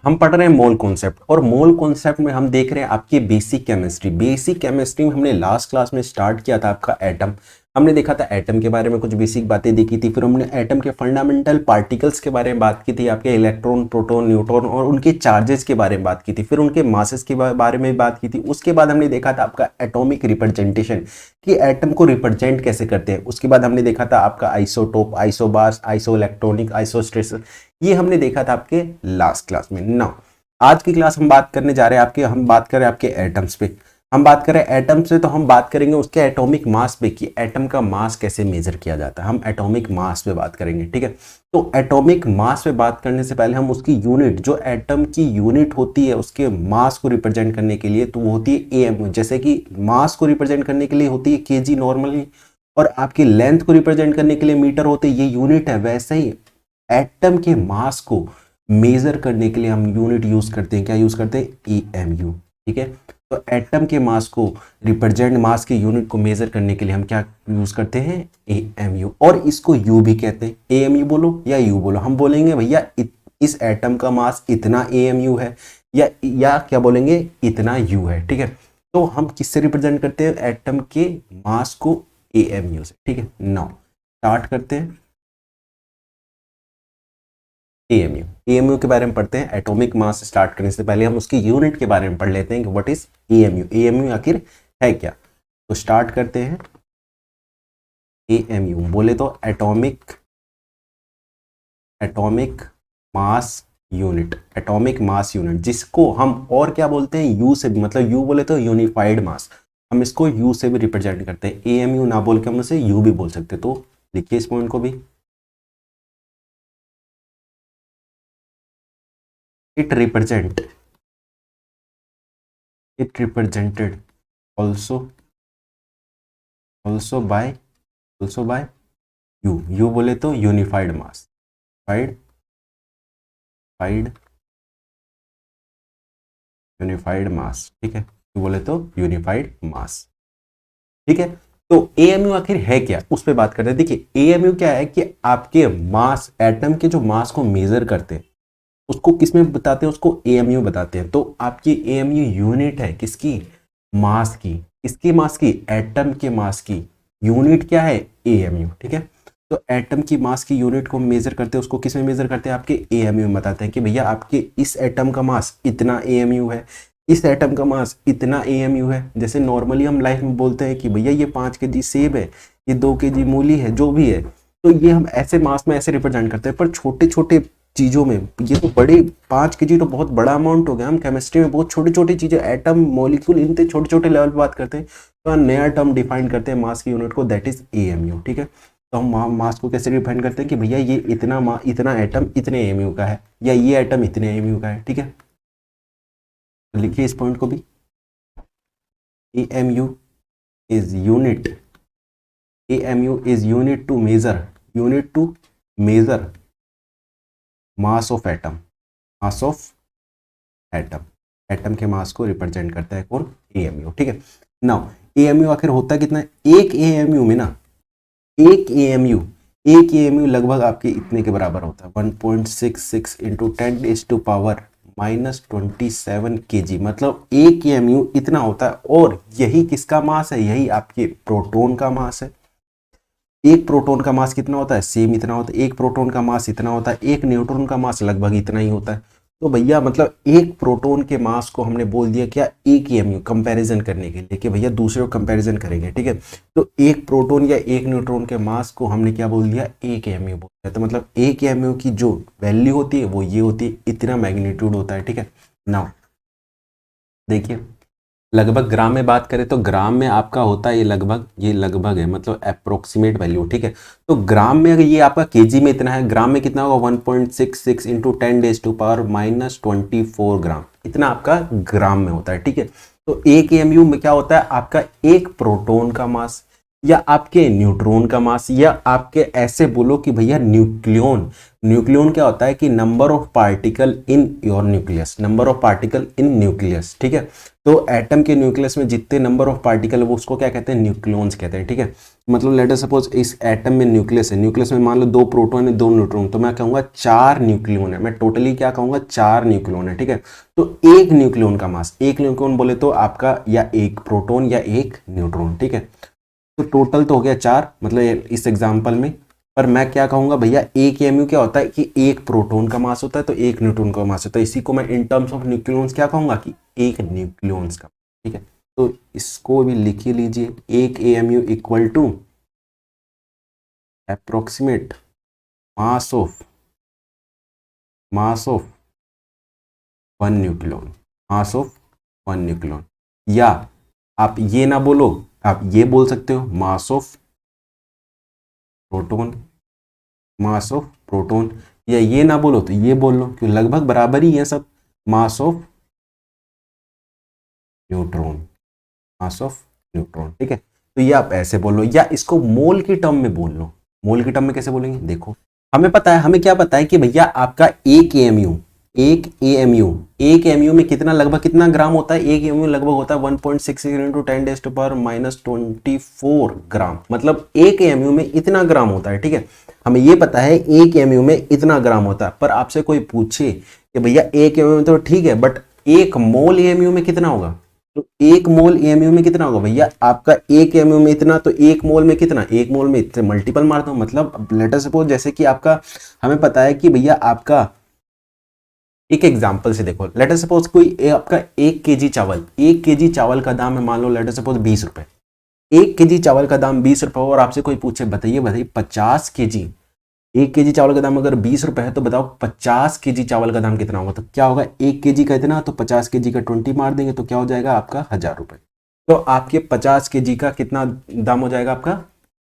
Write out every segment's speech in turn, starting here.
हम पढ़ रहे हैं मोल कॉन्सेप्ट, और मोल कॉन्सेप्ट में हम देख रहे हैं आपकी बेसिक केमिस्ट्री। बेसिक केमिस्ट्री में हमने लास्ट क्लास में स्टार्ट किया था आपका एटम। हमने देखा था एटम के बारे में कुछ बेसिक बातें देखी थी, फिर हमने एटम के फंडामेंटल पार्टिकल्स के बारे में बात की थी, आपके इलेक्ट्रॉन, प्रोटॉन, न्यूट्रॉन और उनके चार्जेस के बारे में बात की थी, फिर उनके मासेस के बारे में बात की थी। उसके बाद हमने देखा था आपका एटॉमिक रिप्रेजेंटेशन, कि एटम को रिप्रेजेंट कैसे करते हैं। उसके बाद हमने देखा था आपका आइसोटोप, आइसोबार्स, आइसो इलेक्ट्रॉनिक, आइसोस्ट्रेस, ये हमने देखा था आपके लास्ट क्लास में। नाउ आज की क्लास हम बात करने जा रहे हैं आपके, हम बात करें आपके एटम्स पे। हम बात करें एटम से तो हम बात करेंगे उसके एटॉमिक मास पे, कि एटम का मास कैसे मेजर किया जाता है। हम एटॉमिक मास पे बात करेंगे, ठीक है। तो एटॉमिक मास पे बात करने से पहले हम उसकी यूनिट, जो एटम की यूनिट होती है उसके मास को रिप्रेजेंट करने के लिए, तो वो होती है एएम। जैसे कि मास को रिप्रेजेंट करने के लिए होती है केजी नॉर्मली, और आपकी लेंथ को रिप्रेजेंट करने के लिए मीटर होते हैं, ये यूनिट है। वैसे ही एटम के मास को मेजर करने के लिए हम यूनिट यूज करते हैं, क्या यूज करते हैं, एएमयू, ठीक है। तो एटम के मास को रिप्रेजेंट, मास के यूनिट को मेजर करने के लिए हम क्या यूज करते हैं, एएमयू, और इसको यू भी कहते हैं। एएमयू बोलो या यू बोलो, हम बोलेंगे भैया इस एटम का मास इतना एएमयू है, या क्या बोलेंगे, इतना यू है, ठीक है। तो हम किससे रिप्रेजेंट करते हैं, एटम के मास को एएमयू से, ठीक है। नाउ स्टार्ट करते हैं एएमयू। एएमयू के बारे में पढ़ते हैं। एटॉमिक मास स्टार्ट करने से पहले हम उसकी यूनिट के बारे में पढ़ लेते हैं कि व्हाट इज एएमयू, एएमयू आखिर है क्या। तो स्टार्ट करते हैं एएमयू, बोले तो atomic mass unit, atomic mass unit, जिसको हम और क्या बोलते हैं, यू से भी, मतलब यू बोले तो यूनिफाइड मास, हम इसको यू से भी रिप्रेजेंट करते हैं। एएमयू ना बोल के हम उसे यू भी बोल सकते हैं। तो लिखिए इस पॉइंट को भी, it represented also by you बोले तो यूनिफाइड मास, फाइड यूनिफाइड मास, ठीक है। यू बोले तो यूनिफाइड मास, ठीक है। तो एएमयू आखिर है क्या, उस पर बात करते हैं। देखिए एएमयू क्या है, कि आपके मास, एटम के जो मास को मेजर करते हैं उसको किस में बताते हैं, उसको एएमयू बताते हैं। तो आपकी एएमयू यूनिट है किसकी, मास की। किसकी मास की, एटम के मास की यूनिट क्या है, एएमयू, ठीक है। तो एटम की मास की यूनिट को मेजर करते हैं, उसको किस में मेजर करते हैं, आपके एएमयू में बताते हैं कि भैया आपके इस एटम का मास इतना एएमयू है, इस एटम का मास इतना एएमयू है। जैसे नॉर्मली हम लाइफ में बोलते हैं कि भैया ये 5 केजी सेब है, ये 2 केजी मूली है, जो भी है, तो ये हम ऐसे मास में ऐसे रिप्रेजेंट करते हैं। पर छोटे छोटे चीज़ों में ये तो बड़े, 5 केजी तो बहुत बड़ा अमाउंट हो गया। हम केमिस्ट्री में बहुत छोटी छोटी चीज़ें, एटम, मॉलिक्यूल, इनते छोटे छोटे लेवल पर बात करते हैं। तो हम नया टर्म डिफाइन करते हैं मास की यूनिट को, दैट इज एएमयू, ठीक है। तो हम मास को कैसे डिफाइन करते हैं कि भैया ये इतना एटम इतने एएमयू का है, या ये एटम इतने एएमयू का है, ठीक है। तो लिखिए इस पॉइंट को भी, AMU is unit, AMU is unit to measure mass of atom, mass of atom, atom के मास को रिप्रेजेंट करता है कौन, एएमयू, ठीक है। नाउ एएमयू आखिर होता कितना है, एक एएमयू में ना, एक एएमयू लगभग आपके इतने के बराबर होता है, 1.66 इंटू 10⁻⁻27 kg, मतलब एक एएमयू इतना होता है। और यही किसका मास है, यही आपके प्रोटॉन का मास है। एक प्रोटॉन का मास कितना होता है, सेम इतना होता है। एक प्रोटॉन का मास इतना होता है, एक न्यूट्रॉन का मास लगभग इतना ही होता है। तो भैया मतलब एक प्रोटॉन के मास को हमने बोल दिया क्या, एक एएमयू, कंपैरिजन करने के लिए, कि भैया दूसरे को कंपैरिजन करेंगे, ठीक है। तो एक प्रोटॉन या एक न्यूट्रॉन के मास को हमने क्या बोल दिया, एक एएमयू बोल दिया। तो मतलब एक एएमयू की जो वैल्यू होती है वो ये होती है, इतना मैग्नीट्यूड होता है, ठीक है। नाउ देखिए लगभग ग्राम में बात करें तो ग्राम में आपका होता है ये लगभग है, मतलब अप्रोक्सीमेट वैल्यू, ठीक है। तो ग्राम में अगर ये आपका केजी में इतना है, ग्राम में कितना होगा, 1.66 इंटू 10⁻⁻24 ग्राम, इतना आपका ग्राम में होता है, ठीक है। तो एक एएमयू में क्या होता है, आपका एक प्रोटॉन का मास, या आपके न्यूट्रॉन का मास, या आपके ऐसे बोलो कि भैया न्यूक्लियन। न्यूक्लियन क्या होता है कि number of particle in your nucleus, number of particle in nucleus, ठीक है। तो एटम के न्यूक्लियस में जितने नंबर ऑफ पार्टिकल है वो उसको क्या कहते हैं, न्यूक्लियंस कहते हैं, ठीक है। मतलब लेट अस सपोज इस एटम में न्यूक्लियस है, न्यूक्लियस में मान लो 2 प्रोटॉन है 2 न्यूट्रॉन, तो मैं कहूंगा 4 न्यूक्लियन है, मैं टोटली क्या कहूंगा 4 न्यूक्लियन है, ठीक है। तो एक न्यूक्लियन का मास, एक न्यूक्लियन बोले तो आपका या एक प्रोटॉन या एक न्यूट्रॉन, ठीक है। तो टोटल तो हो गया 4, मतलब इस एग्जाम्पल में। पर मैं क्या कहूंगा भैया, एक एमयू क्या होता है कि एक प्रोटॉन का मास होता है तो एक न्यूट्रॉन का मास होता है, इसी को मैं इन टर्म्स ऑफ न्यूक्लियंस क्या कहूंगा कि एक न्यूक्लियंस का, ठीक है। तो इसको भी लिख ही लीजिए, एक AMU equal to approximate mass of 1 nucleon, mass of 1 nucleon. या आप ये ना बोलो, आप ये बोल सकते हो mass of proton, mass of proton, या ये ना बोलो तो ये बोल लो, क्यों लगभग बराबर ही है सब, mass of neutron, mass of neutron, ठीक है। तो ये आप ऐसे बोल लो, या इसको मोल की टर्म में बोल लो। मोल की टर्म में कैसे बोलेंगे, देखो हमें पता है, हमें क्या पता है कि भैया आपका एक एएमयू, एक एमयू में कितना, लगभग कितना ग्राम होता है, एक एमयू लगभग होता है 1.66 इंटू 10⁻⁻⁴ ग्राम, मतलब एक एमयू में इतना ग्राम होता है, ठीक है। हमें ये पता है एक एमयू में इतना ग्राम होता है, पर आपसे कोई पूछे कि भैया एक एमयू में तो ठीक है, बट एक मोल एमयू में कितना होगा, तो एक मोल एमयू में कितना होगा भैया, आपका एक एमयू में इतना, तो एक मोल में कितना, एक मोल में इतने मल्टीपल मार दो, मतलब लेट अस सपोज जैसे कि आपका, हमें पता है कि भैया आपका एक एग्जांपल से देखो, लेट अस सपोज कोई आपका 1 केजी चावल, 1 केजी चावल का दाम है मान लो लेट अस सपोज 20 रुपए, 1 केजी चावल का दाम 20 रुपए, और आपसे कोई पूछे बताइए बताइए 50 केजी, 1 केजी चावल का दाम अगर 20 रुपए है तो बताओ 50 केजी चावल का दाम कितना होगा, तो क्या होगा, 1 केजी का इतना, तो 50 केजी का 20 मार देंगे तो क्या हो जाएगा आपका 1000 रुपए। तो आपके 50 केजी का कितना दाम हो जाएगा आपका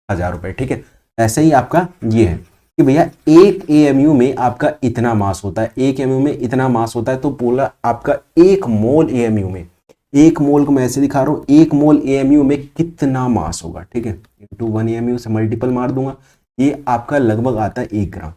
1000 रुपए, ठीक है। ऐसे ही आपका ये है कि भैया एक एएमयू में आपका इतना मास होता है, एक एएमयू में इतना मास होता है, तो बोला आपका एक मोल एएमयू में, एक मोल को मैं ऐसे दिखा रहा हूं, एक मोल एएमयू में कितना मास होगा, ठीक है। इंटू 1 एएमयू से मल्टीपल मार दूंगा, ये आपका लगभग आता है 1 ग्राम।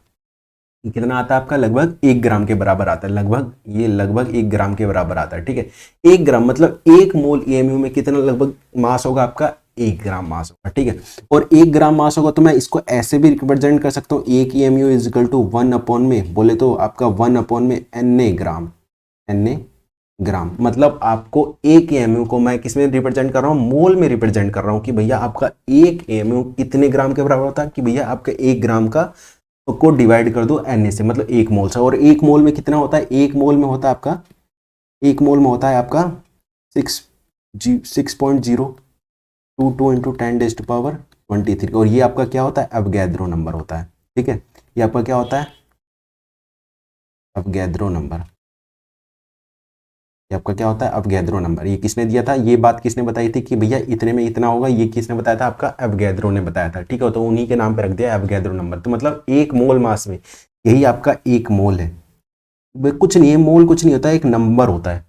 कितना आता है आपका, लगभग 1 ग्राम के बराबर आता है, लगभग ये लगभग 1 ग्राम के बराबर आता है, ठीक है। 1 ग्राम मतलब एक मोल एएमयू में कितना लगभग मास होगा आपका, 1 ग्राम मास होगा, ठीक है। और 1 ग्राम मास होगा तो मैं इसको ऐसे भी रिप्रेजेंट कर सकता हूँ, एक AMU is equal to 1 upon में बोले तो आपका 1 अपॉन में एन ग्राम, एन ग्राम, मतलब आपको एक एएमयू को मैं किस में रिप्रेजेंट कर रहा हूँ, मोल में रिप्रेजेंट कर रहा हूँ कि भैया आपका एक एएमयू कितने ग्राम के बराबर होता है, कि भैया आपका 1 ग्राम का को डिवाइड कर दो एन से, मतलब एक मोल से, और एक मोल में कितना होता है, एक मोल में होता है आपका, एक मोल में होता है आपका 6.022 इंटू 10⁻23, और ये आपका क्या होता है, अवगैद्रो नंबर होता है, ठीक है। ये आपका क्या होता है, अवगैद्रो नंबर, ये आपका क्या होता है, अवगैद्रो नंबर। ये किसने दिया था, ये बात किसने बताई थी कि भैया इतने में इतना होगा, ये किसने बताया था, आपका अवगैद्रो ने बताया था, ठीक है। तो उन्हीं के नाम पे रख दिया अवगैद्रो नंबर, तो मतलब एक मोल मास में यही आपका एक मोल है। कुछ नहीं है, मोल कुछ नहीं होता है, एक नंबर होता है,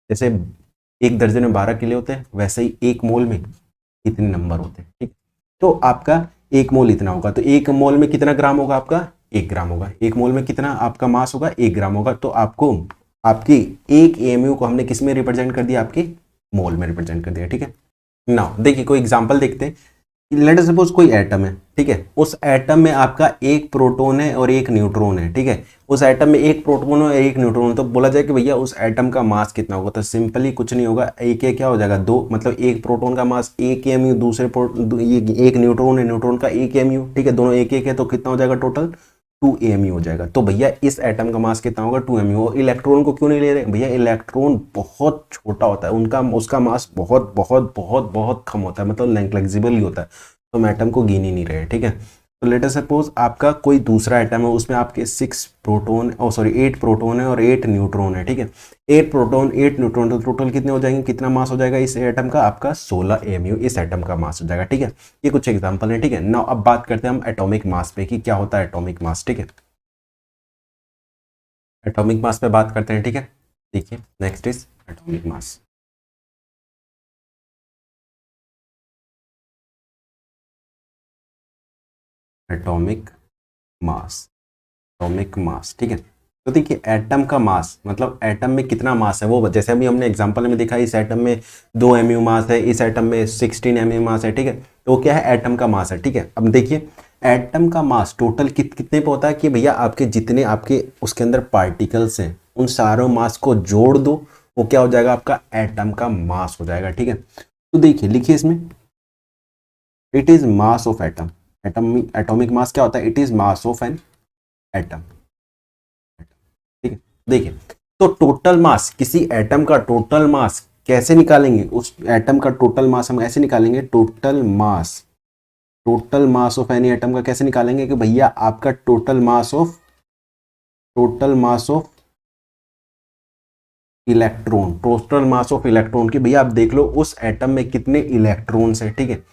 जैसे एक दर्जन में 12 किले होते हैं, वैसे ही एक मोल में इतने नंबर होते हैं, ठीक। तो आपका एक मोल इतना होगा, तो एक मोल में कितना ग्राम होगा आपका, 1 ग्राम होगा, एक मोल में कितना आपका मास होगा, 1 ग्राम होगा। तो आपको आपकी एक एएमयू को हमने किस में रिप्रेजेंट कर दिया, आपके मोल में रिप्रेजेंट कर दिया, ठीक है। नाउ देखिए कोई एग्जांपल देखते हैं, लेट अस सपोज कोई एटम है, ठीक है, उस एटम में आपका एक प्रोटॉन है और एक न्यूट्रॉन है, ठीक है। उस एटम में एक प्रोटॉन और एक न्यूट्रॉन, तो बोला जाए कि भैया उस एटम का मास कितना होगा, तो सिंपली कुछ नहीं होगा, एक एक क्या हो जाएगा, दो, मतलब एक प्रोटॉन का मास एक एमयू, दूसरे एक न्यूट्रॉन है, न्यूट्रॉन का एक एमयू, ठीक है, दोनों एक एक है, तो कितना हो जाएगा टोटल 2 एमयू हो जाएगा। तो भैया इस एटम का मास कितना होगा 2 एमयू। इलेक्ट्रॉन को क्यों नहीं ले रहे भैया, इलेक्ट्रॉन बहुत छोटा होता है, उनका उसका मास बहुत बहुत बहुत बहुत कम होता है, मतलब नेग्लिजिबल ही होता है, तो हम एटम को गिन ही नहीं रहे, ठीक है। तो लेट अस सपोज आपका कोई दूसरा एटम है, उसमें आपके 8 प्रोटॉन है और 8 न्यूट्रॉन है, ठीक है। 8 प्रोटॉन 8 न्यूट्रॉन, तो टोटल कितने हो जाएंगे, कितना मास हो जाएगा इस एटम का, आपका 16 एमयू इस एटम का मास हो जाएगा, ठीक है। ये कुछ एग्जांपल है, ठीक है। नाउ अब बात करते हैं हम एटॉमिक मास पे कि क्या होता है एटॉमिक मास, ठीक है। एटॉमिक मास पे बात करते हैं, ठीक है। देखिए next is atomic mass. Atomic mass, atomic mass, ठीक है। तो देखिए एटम का मास मतलब एटम में कितना मास है वो, जैसे अभी हमने एग्जांपल में देखा, इस एटम में 2 mu मास है, इस एटम में 16 mu मास है, ठीक है। तो वो क्या है, एटम का मास है, ठीक है। अब देखिए एटम का मास टोटल कितने पे होता है कि भैया आपके जितने आपके उसके अंदर पार्टिकल्स हैं उन सारों मास को जोड़ दो, वो क्या हो जाएगा, आपका एटम का मास हो जाएगा, ठीक है। तो देखिए लिखिए इसमें, it is mass of atom, atom atomic mass क्या होता है, it is mass of an atom, ठीक है। देखिए तो टोटल मास, किसी एटम का टोटल मास कैसे निकालेंगे, उस एटम का टोटल मास हम ऐसे निकालेंगे, total mass of any atom का कैसे निकालेंगे कि भैया आपका total mass of electron, total mass of electron की भैया आप देख लो उस एटम में कितने इलेक्ट्रॉन्स है, ठीक है,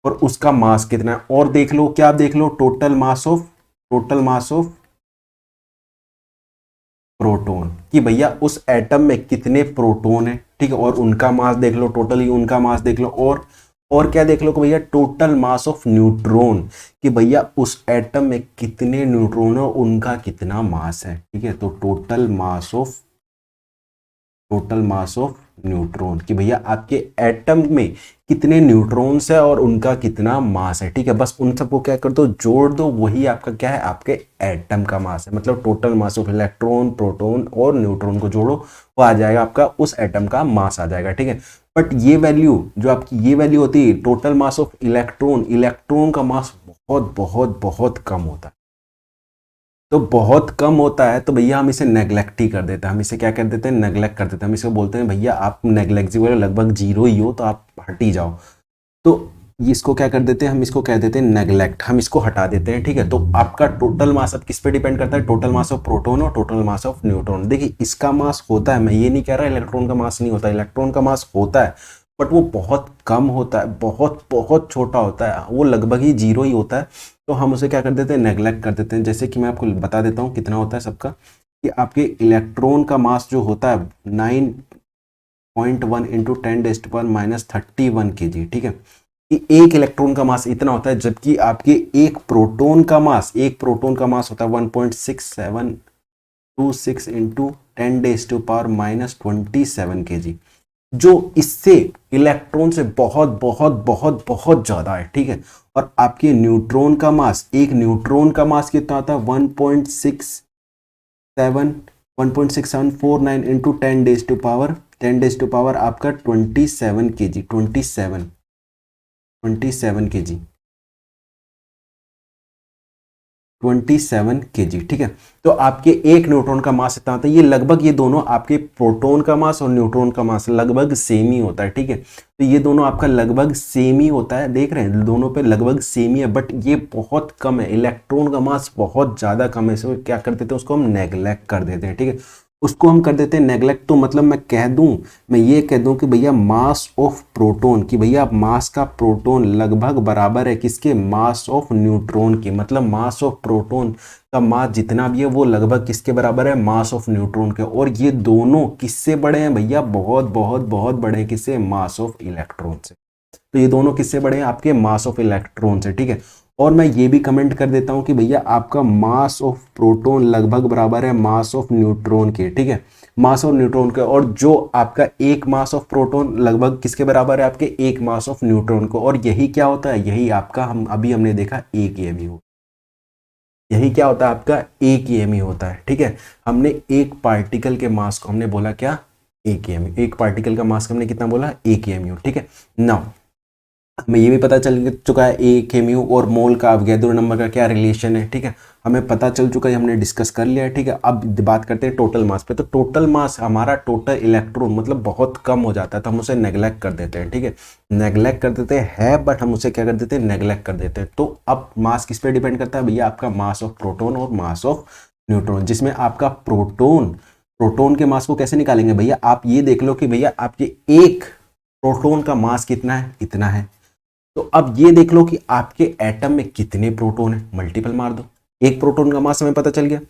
और उसका मास कितना है, और देख लो क्या देख लो, टोटल मास ऑफ प्रोटॉन कि भैया उस एटम में कितने प्रोटॉन है, ठीक है, और उनका मास देख लो, टोटली उनका मास देख लो, और क्या देख लो कि भैया टोटल मास ऑफ न्यूट्रॉन कि भैया उस एटम में कितने न्यूट्रॉन है, उनका कितना मास है, ठीक है। तो टोटल मास ऑफ न्यूट्रॉन कि भैया आपके एटम में कितने न्यूट्रॉन्स है और उनका कितना मास है, ठीक है। बस उन सबको क्या कर दो, जोड़ दो, वही आपका क्या है, आपके एटम का मास है। मतलब total mass of electron, proton और न्यूट्रॉन को जोड़ो, वो आ जाएगा आपका उस एटम का मास आ जाएगा, ठीक है। बट ये वैल्यू जो आपकी ये वैल्यू होती है टोटल मास ऑफ इलेक्ट्रॉन का मास बहुत बहुत बहुत कम होता है। तो बहुत कम होता है तो भैया हम इसे नेग्लेक्ट ही कर देते हैं, हम इसे क्या कर देते हैं, नेग्लेक्ट कर देते हैं। हम इसको बोलते हैं भैया आप नेग्लेक्जिबल लगभग जीरो ही हो तो आप हट ही जाओ। तो इसको क्या कर देते हैं, हम इसको कह देते हैं नेग्लेक्ट, हम इसको हटा देते हैं, ठीक है। तो आपका टोटल मास अब किस पे डिपेंड करता है, टोटल मास ऑफ प्रोटॉन और टोटल मास ऑफ न्यूट्रॉन। देखिए इसका मास होता है, मैं ये नहीं कह रहा इलेक्ट्रॉन का मास नहीं होता, इलेक्ट्रॉन का मास होता है, बट वो बहुत कम होता है, बहुत बहुत छोटा होता है, वो लगभग ही जीरो ही होता है। तो हम उसे क्या कर देते हैं, नेग्लेक्ट कर देते हैं। जैसे कि मैं आपको बता देता हूँ कितना होता है सबका, कि आपके इलेक्ट्रॉन का मास जो होता है 9.1 इंटू 10⁻⁻31 kg, ठीक है। कि एक इलेक्ट्रॉन का मास इतना होता है, जबकि आपके एक प्रोटॉन का मास होता है 1.6726 इंटू 10⁻⁻27 kg, जो इससे इलेक्ट्रॉन से बहुत बहुत बहुत बहुत ज्यादा है, ठीक है। और आपके न्यूट्रॉन का मास, एक न्यूट्रॉन का मास कितना आता है 1.6749 इंटू 10⁻⁻10⁻⁻ आपका 27 kg, 27 kg, 27 kg, ठीक है। तो आपके एक न्यूट्रॉन का मास इतना होता है, ये लगभग ये दोनों आपके प्रोटॉन का मास और न्यूट्रॉन का मास लगभग सेम ही होता है, ठीक है। तो ये दोनों आपका लगभग सेम ही होता है, देख रहे हैं दोनों पे लगभग सेम ही है, बट ये बहुत कम है, इलेक्ट्रॉन का मास बहुत ज्यादा कम है। इसमें क्या कर देते हैं, उसको हम नेग्लेक्ट कर देते हैं, ठीक है। उसको हम कर देते हैं नेग्लेक्ट, तो मतलब मैं ये कह दूं कि भैया मास ऑफ प्रोटॉन, कि भैया मास का प्रोटॉन लगभग बराबर है किसके, मास ऑफ न्यूट्रॉन के। मतलब मास ऑफ प्रोटॉन का मास जितना भी है वो लगभग किसके बराबर है, मास ऑफ न्यूट्रॉन के। और ये दोनों किससे बड़े हैं भैया, बहुत बहुत बहुत बड़े हैं, किससे, मास ऑफ इलेक्ट्रॉन से। तो ये दोनों किससे बड़े हैं, आपके मास ऑफ इलेक्ट्रॉन से, ठीक है। और मैं ये भी कमेंट कर देता हूं कि भैया आपका मास ऑफ प्रोटॉन लगभग बराबर है मास ऑफ न्यूट्रॉन के, ठीक है, मास ऑफ न्यूट्रॉन के। और जो आपका एक मास ऑफ प्रोटॉन लगभग किसके बराबर है, आपके एक मास ऑफ न्यूट्रॉन को। और यही क्या होता है, यही आपका हमने देखा एक EMU, यही क्या होता है आपका एक EMU होता है, ठीक है। हमने एक पार्टिकल के मास को हमने बोला क्या, एक EMU, एक पार्टिकल का मास हमने कितना बोला, एक EMU, ठीक है। नाउ हमें ये भी पता चल चुका है एक EMU और मोल का अवोगाद्रो नंबर का क्या रिलेशन है, ठीक है, हमें पता चल चुका है, हमने डिस्कस कर लिया है, ठीक है। अब बात करते हैं टोटल मास पे। तो टोटल मास हमारा टोटल इलेक्ट्रॉन मतलब बहुत कम हो जाता है, तो हम उसे नेग्लेक्ट कर देते हैं, ठीक है, नेग्लेक्ट कर देते हैं, बट हम उसे क्या कर देते हैं, नेग्लेक्ट कर देते हैं। तो अब मास किस पे डिपेंड करता है भैया, आपका मास ऑफ प्रोटॉन और मास ऑफ न्यूट्रॉन, जिसमें आपका प्रोटॉन के मास को कैसे निकालेंगे भैया, आप ये देख लो कि भैया आपके एक प्रोटॉन का मास कितना है, इतना है। तो अब ये देख लो कि आपके एटम में कितने प्रोटॉन है, मल्टीपल मार दो, एक प्रोटॉन का मास हमें पता चल गया।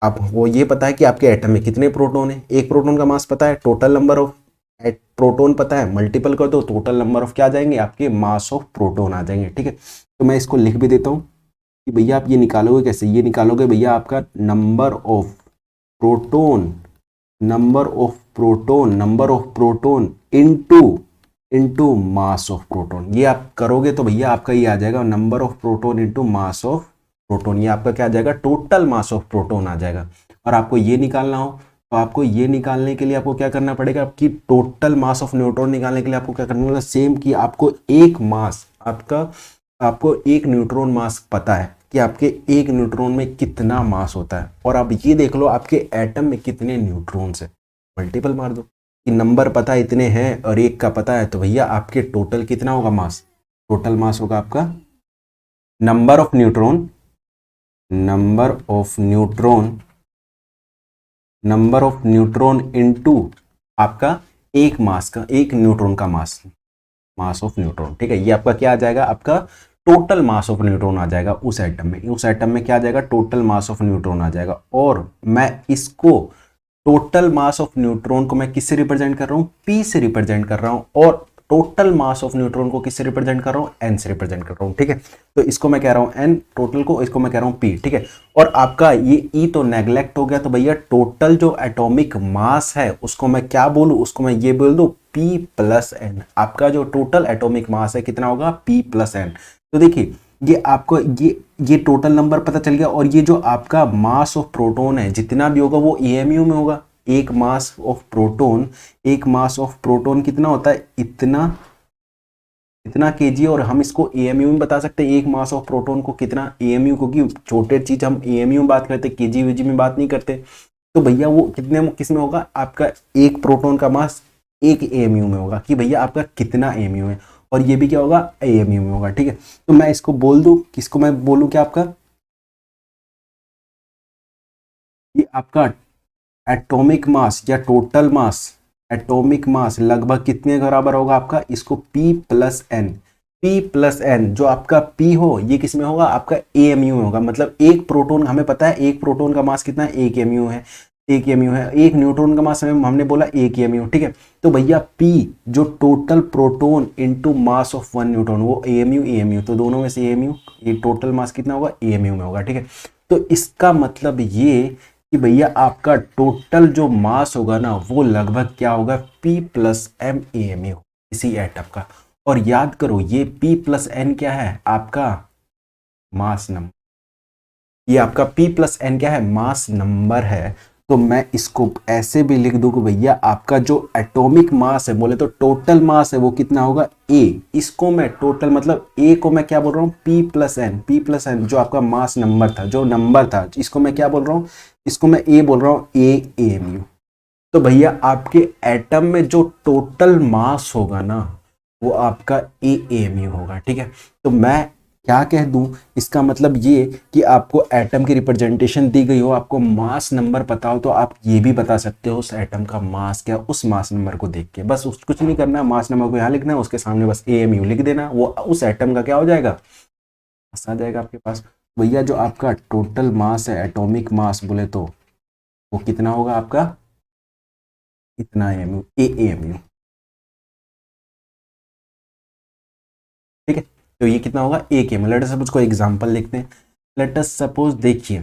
अब वो ये पता है कि आपके एटम में कितने प्रोटॉन है, एक प्रोटॉन का मास पता है, टोटल नंबर ऑफ प्रोटॉन पता है, मल्टीपल कर दो, टोटल नंबर ऑफ क्या आ जाएंगे, आपके मास ऑफ प्रोटॉन आ जाएंगे, ठीक है। तो मैं इसको लिख भी देता हूँ कि भैया आप ये निकालोगे कैसे, ये निकालोगे भैया आपका number of proton, number of proton into mass of proton. ये आप करोगे तो भैया आपका ये आ जाएगा number of proton into mass of proton. ये आपका क्या आ जाएगा, टोटल मास ऑफ प्रोटोन आ जाएगा। और आपको ये निकालना हो तो आपको ये निकालने के लिए आपको क्या करना पड़ेगा, आपकी टोटल मास ऑफ न्यूट्रॉन निकालने के लिए आपको क्या करना पड़ेगा, सेम कि आपको एक मास आपको एक न्यूट्रॉन मास पता है कि आपके एक न्यूट्रॉन में कितना मास होता है, और आप ये देख लो आपके एटम में कितने न्यूट्रॉन्स है, मल्टीपल मार दो कि नंबर पता है इतने हैं और एक का पता है, तो भैया आपके टोटल कितना होगा मास, टोटल मास होगा आपका नंबर ऑफ न्यूट्रॉन इनटू आपका एक मास का, एक न्यूट्रॉन का मास ऑफ न्यूट्रॉन। ठीक है, ये आपका क्या आ जाएगा, आपका टोटल मास ऑफ न्यूट्रॉन आ जाएगा उस एटम में क्या आ जाएगा, टोटल मास ऑफ न्यूट्रॉन आ जाएगा। और मैं इसको टोटल मास ऑफ न्यूट्रॉन को मैं किससे रिप्रेजेंट कर रहा हूं, P से रिप्रेजेंट कर रहा हूं, और टोटल मास ऑफ न्यूट्रॉन को किससे रिप्रेजेंट कर रहा हूं, N से रिप्रेजेंट कर रहा हूं। ठीक है, तो इसको मैं कह रहा हूं N टोटल को, इसको मैं कह रहा हूं P। ठीक है, और आपका ये E तो नेग्लेक्ट हो गया, तो भैया टोटल जो एटॉमिक मास है उसको मैं क्या बोलूं, उसको मैं ये बोल दूं P प्लस N। आपका जो टोटल एटॉमिक मास है कितना होगा, P प्लस N। तो देखिए ये आपको ये टोटल नंबर पता चल गया, और ये जो आपका मास ऑफ प्रोटॉन है जितना भी होगा वो एएमयू में होगा। एक मास ऑफ प्रोटॉन कितना होता है, इतना केजी, और हम इसको एएमयू में बता सकते हैं एक मास ऑफ प्रोटॉन को कितना एएमयू, क्योंकि छोटे चीज हम एएमयू में बात करते, केजी वेजी में बात नहीं करते। तो भैया वो कितने किस में होगा, आपका एक प्रोटॉन का मास एक एएमयू में होगा कि भैया आपका कितना एएमयू है, और ये भी क्या होगा, एएमयू में होगा। ठीक है, तो मैं इसको बोल दूं, किसको मैं बोलूं, क्या आपका ये आपका एटॉमिक मास या टोटल मास, एटॉमिक मास लगभग कितने बराबर होगा आपका, इसको P प्लस एन, जो आपका P हो ये किस में होगा, आपका एएमयू में होगा। मतलब एक प्रोटॉन, हमें पता है एक प्रोटॉन का मास कितना है, एक एमयू है, एक न्यूट्रॉन का मास हमने बोला एक एमयू। ठीक है, तो भैया P जो total proton into mass of one neutron, वो एएमयू, तो दोनों में से एएमयू, ये टोटल मास कितना होगा, एएमयू में होगा। ठीक है, तो इसका मतलब ये कि भैया आपका टोटल जो मास होगा ना वो लगभग क्या होगा, P प्लस M एएमयू इसी एटम का। और याद करो ये P प्लस N क्या है, आपका मास नंबर, ये आपका P प्लस N क्या है, मास नंबर है। तो मैं इसको ऐसे भी लिख दूं कि भैया आपका जो एटॉमिक मास है, बोले तो टोटल मास है वो कितना होगा, A। इसको मैं टोटल मतलब A को मैं क्या बोल रहा हूँ, P प्लस N जो आपका मास नंबर था, जो नंबर था, इसको मैं क्या बोल रहा हूँ, इसको मैं A बोल रहा हूँ, AAMU। तो भैया आपके एटम में जो टोटल मास होगा ना वो आपका AAMU होगा। ठीक है, तो मैं क्या कह दूं, इसका मतलब ये कि आपको एटम की रिप्रेजेंटेशन दी गई हो, आपको मास नंबर पता हो, तो आप ये भी बता सकते हो उस एटम का मास क्या, उस मास नंबर को देख के। बस कुछ नहीं करना है, मास नंबर को यहाँ लिखना है, उसके सामने बस AMU लिख देना, वो उस एटम का क्या हो जाएगा, आ जाएगा आपके पास। भैया जो आपका टोटल मास है, एटॉमिक मास बोले तो वो कितना होगा आपका, इतना AMU, AAMU। ठीक है, तो ये कितना होगा, एक AMU। लेट अस सपोज कोई एग्जांपल लिखते हैं। लेट अस सपोज देखिए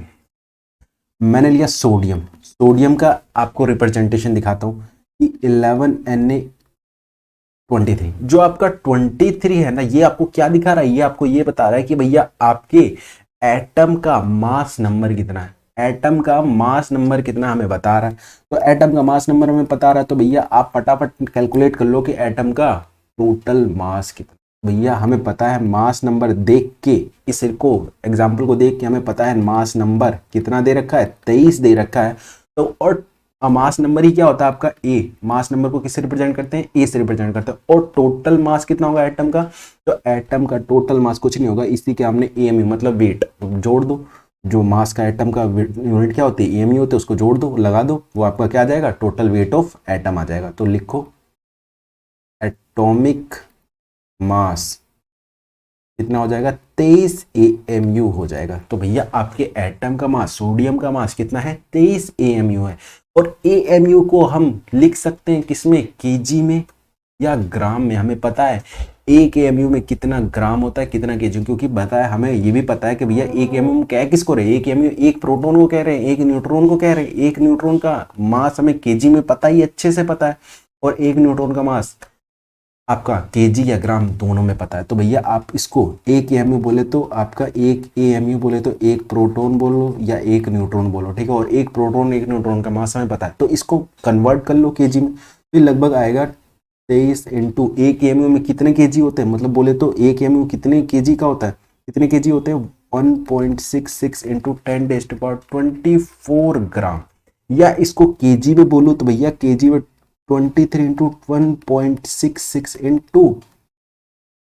मैंने लिया सोडियम का आपको रिप्रेजेंटेशन दिखाता हूँ कि 11Na23। जो आपका 23 है ना, ये आपको क्या दिखा रहा है, ये आपको ये बता रहा है कि भैया आपके एटम का मास नंबर कितना है, एटम का मास नंबर कितना हमें बता रहा है। तो एटम का मास नंबर हमें पता रहा है, तो भैया आप फटाफट कैलकुलेट कर लो कि एटम का टोटल मास कितना। भैया हमें पता है मास नंबर देख के, इसको एग्जाम्पल को देख के हमें पता है मास नंबर कितना दे रखा है, 23 दे रखा है। तो और मास नंबर ही क्या होता है आपका, ए। मास नंबर को किससे रिप्रेजेंट करते हैं, ए से रिप्रेजेंट करते हैं। और टोटल मास कितना होगा एटम का, तो एटम का टोटल मास कुछ नहीं होगा, इसी के हमने एएमयू मतलब वेट, तो जोड़ दो, जो मास का एटम का यूनिट क्या होती है, एएमयू होती है, उसको जोड़ दो, लगा दो, वो आपका क्या आ जाएगा, टोटल वेट ऑफ एटम आ जाएगा। तो लिखो एटॉमिक मास कितना हो जाएगा, 23 AMU हो जाएगा। तो भैया आपके एटम का मास, सोडियम का मास कितना है, 23 AMU है। और AMU को हम लिख सकते हैं किसमें, केजी में या ग्राम में। हमें पता है एक एमयू में कितना ग्राम होता है, कितना केजी, क्योंकि बताया हमें ये भी पता है कि भैया एक एमयू में क्या किसको रहे, एक एमयू एक प्रोटॉन को कह रहे हैं, एक न्यूट्रॉन को कह रहे हैं। एक न्यूट्रॉन का मास हमें केजी में पता ही, अच्छे से पता है, और एक न्यूट्रॉन का मास आपका केजी या ग्राम दोनों में पता है। तो भैया आप इसको एक एमयू बोले तो आपका एक एमयू बोले तो एक प्रोटॉन बोलो या एक न्यूट्रॉन बोलो, ठीक है, और एक प्रोटॉन एक न्यूट्रॉन का मास हमें पता है, तो इसको कन्वर्ट कर लो केजी में, फिर लगभग आएगा 23 इंटू एक एमयू में कितने केजी होते हैं, मतलब बोले तो एक एमयू कितने केजी का होता है, कितने केजी होते हैं 1.66 इंटू 10⁻24 ग्राम। या इसको केजी में बोलूँ तो भैया केजी में 23 इंटू 1.66 इंटू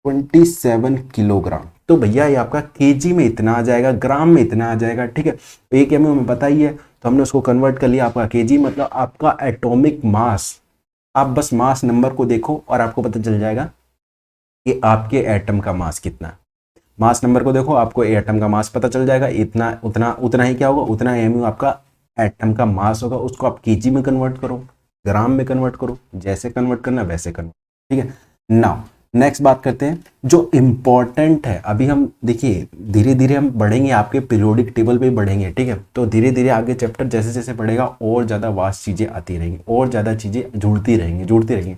27 किलोग्राम। तो भैया ये आपका केजी में इतना आ जाएगा, ग्राम में इतना आ जाएगा, ठीक है। तो एक एमयू में पता ही है, तो हमने उसको कन्वर्ट कर लिया आपका केजी, मतलब आपका एटॉमिक मास। आप बस मास नंबर को देखो और आपको पता चल जाएगा कि आपके एटम का मास कितना है। मास नंबर को देखो, आपको एटम का मास पता चल जाएगा, इतना उतना उतना ही क्या होगा, उतना एमयू आपका एटम का मास होगा। उसको आप केजी में कन्वर्ट करो, ग्राम में कन्वर्ट करो, जैसे कन्वर्ट करना वैसे कन्वर्ट, ठीक है। नाउ नेक्स्ट बात करते हैं जो इम्पोर्टेंट है। अभी हम देखिए धीरे धीरे हम बढ़ेंगे, आपके पीरियोडिक टेबल पे बढ़ेंगे, ठीक है। तो धीरे धीरे आगे चैप्टर जैसे जैसे बढ़ेगा और ज़्यादा वास्ट चीज़ें आती रहेंगी, और ज़्यादा चीज़ें जुड़ती रहेंगी।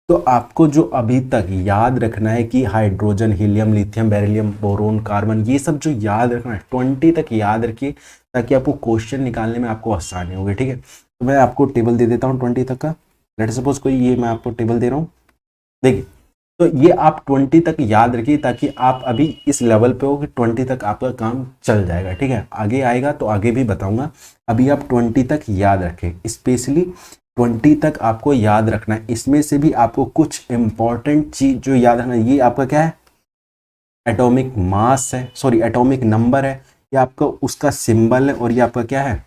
तो आपको जो अभी तक याद रखना है कि hydrogen, helium, lithium, beryllium, boron, carbon, ये सब जो याद रखना है 20 तक याद रखिए, ताकि आपको क्वेश्चन निकालने में आपको आसानी होगी, ठीक है। तो मैं आपको टेबल दे देता हूँ 20 तक का। लेट सपोज कोई ये मैं आपको टेबल दे रहा हूँ, देखिए। तो ये आप 20 तक याद रखिए, ताकि आप अभी इस लेवल पे हो कि 20 तक आपका काम चल जाएगा, ठीक है। आगे आएगा तो आगे भी बताऊंगा, अभी आप 20 तक याद रखें, स्पेशली 20 तक आपको याद रखना है। इसमें से भी आपको कुछ इंपॉर्टेंट चीज जो याद रखना है, ये आपका क्या है, एटॉमिक मास है, सॉरी एटॉमिक नंबर है, ये आपका उसका सिंबल है, और ये आपका क्या है,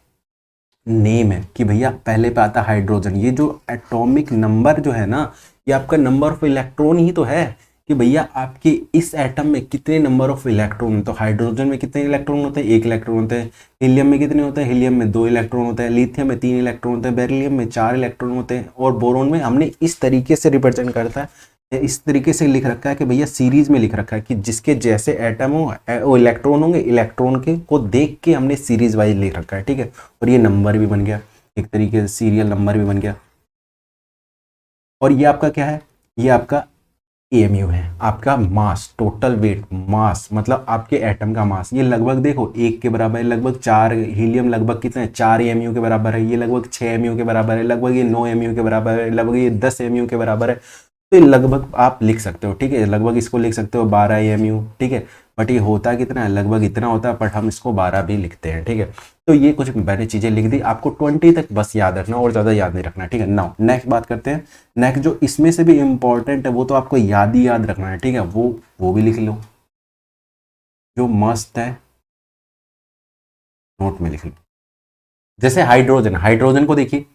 नेम है। कि भैया पहले पे आता है हाइड्रोजन, ये जो एटॉमिक नंबर जो है ना, ये आपका नंबर ऑफ इलेक्ट्रॉन ही तो है, कि भैया आपके इस एटम में कितने नंबर ऑफ इलेक्ट्रॉन हैं। तो हाइड्रोजन में कितने इलेक्ट्रॉन होते हैं, एक इलेक्ट्रॉन होते हैं। हीलियम में कितने होते हैं, हीलियम में 2 इलेक्ट्रॉन होते हैं। लिथियम में 3 इलेक्ट्रॉन होते हैं। बेरिलियम में 4 इलेक्ट्रॉन होते हैं। और बोरोन में हमने इस तरीके से रिप्रेजेंट करता है, इस तरीके से लिख रखा है कि भैया सीरीज में लिख रखा है कि जिसके जैसे एटम हो वो इलेक्ट्रॉन होंगे, इलेक्ट्रॉन के को देख के हमने सीरीज वाइज लिख रखा है, ठीक है। और ये नंबर भी बन गया एक तरीके से, सीरियल नंबर भी बन गया। और ये आपका क्या है, ये आपका एमयू है, आपका मास, टोटल वेट मास, मतलब आपके एटम का मास। ये लगभग देखो 1 के बराबर है, लगभग 4 हीलियम लगभग कितने है, 4 एमयू के बराबर है। ये लगभग 6 एमयू के बराबर है, लगभग ये 9 एमयू के बराबर है, लगभग ये 10 एमयू के बराबर है। तो ये लगभग आप लिख सकते हो, ठीक है। लगभग इसको लिख सकते हो 12 एमयू, ठीक है। बट ये होता कितना है, लगभग इतना होता है, बट हम इसको 12 भी लिखते हैं, ठीक है। तो ये कुछ मैंने चीजें लिख दी, आपको 20 तक बस याद रखना, और ज्यादा याद नहीं रखना, ठीक है। नाउ नेक्स्ट बात करते हैं। नेक्स्ट जो इसमें से भी इंपॉर्टेंट है, वो तो आपको याद ही याद रखना है, ठीक है। वो भी लिख लो, जो मस्त है नोट में लिख लो। जैसे हाइड्रोजन, हाइड्रोजन को देखिए,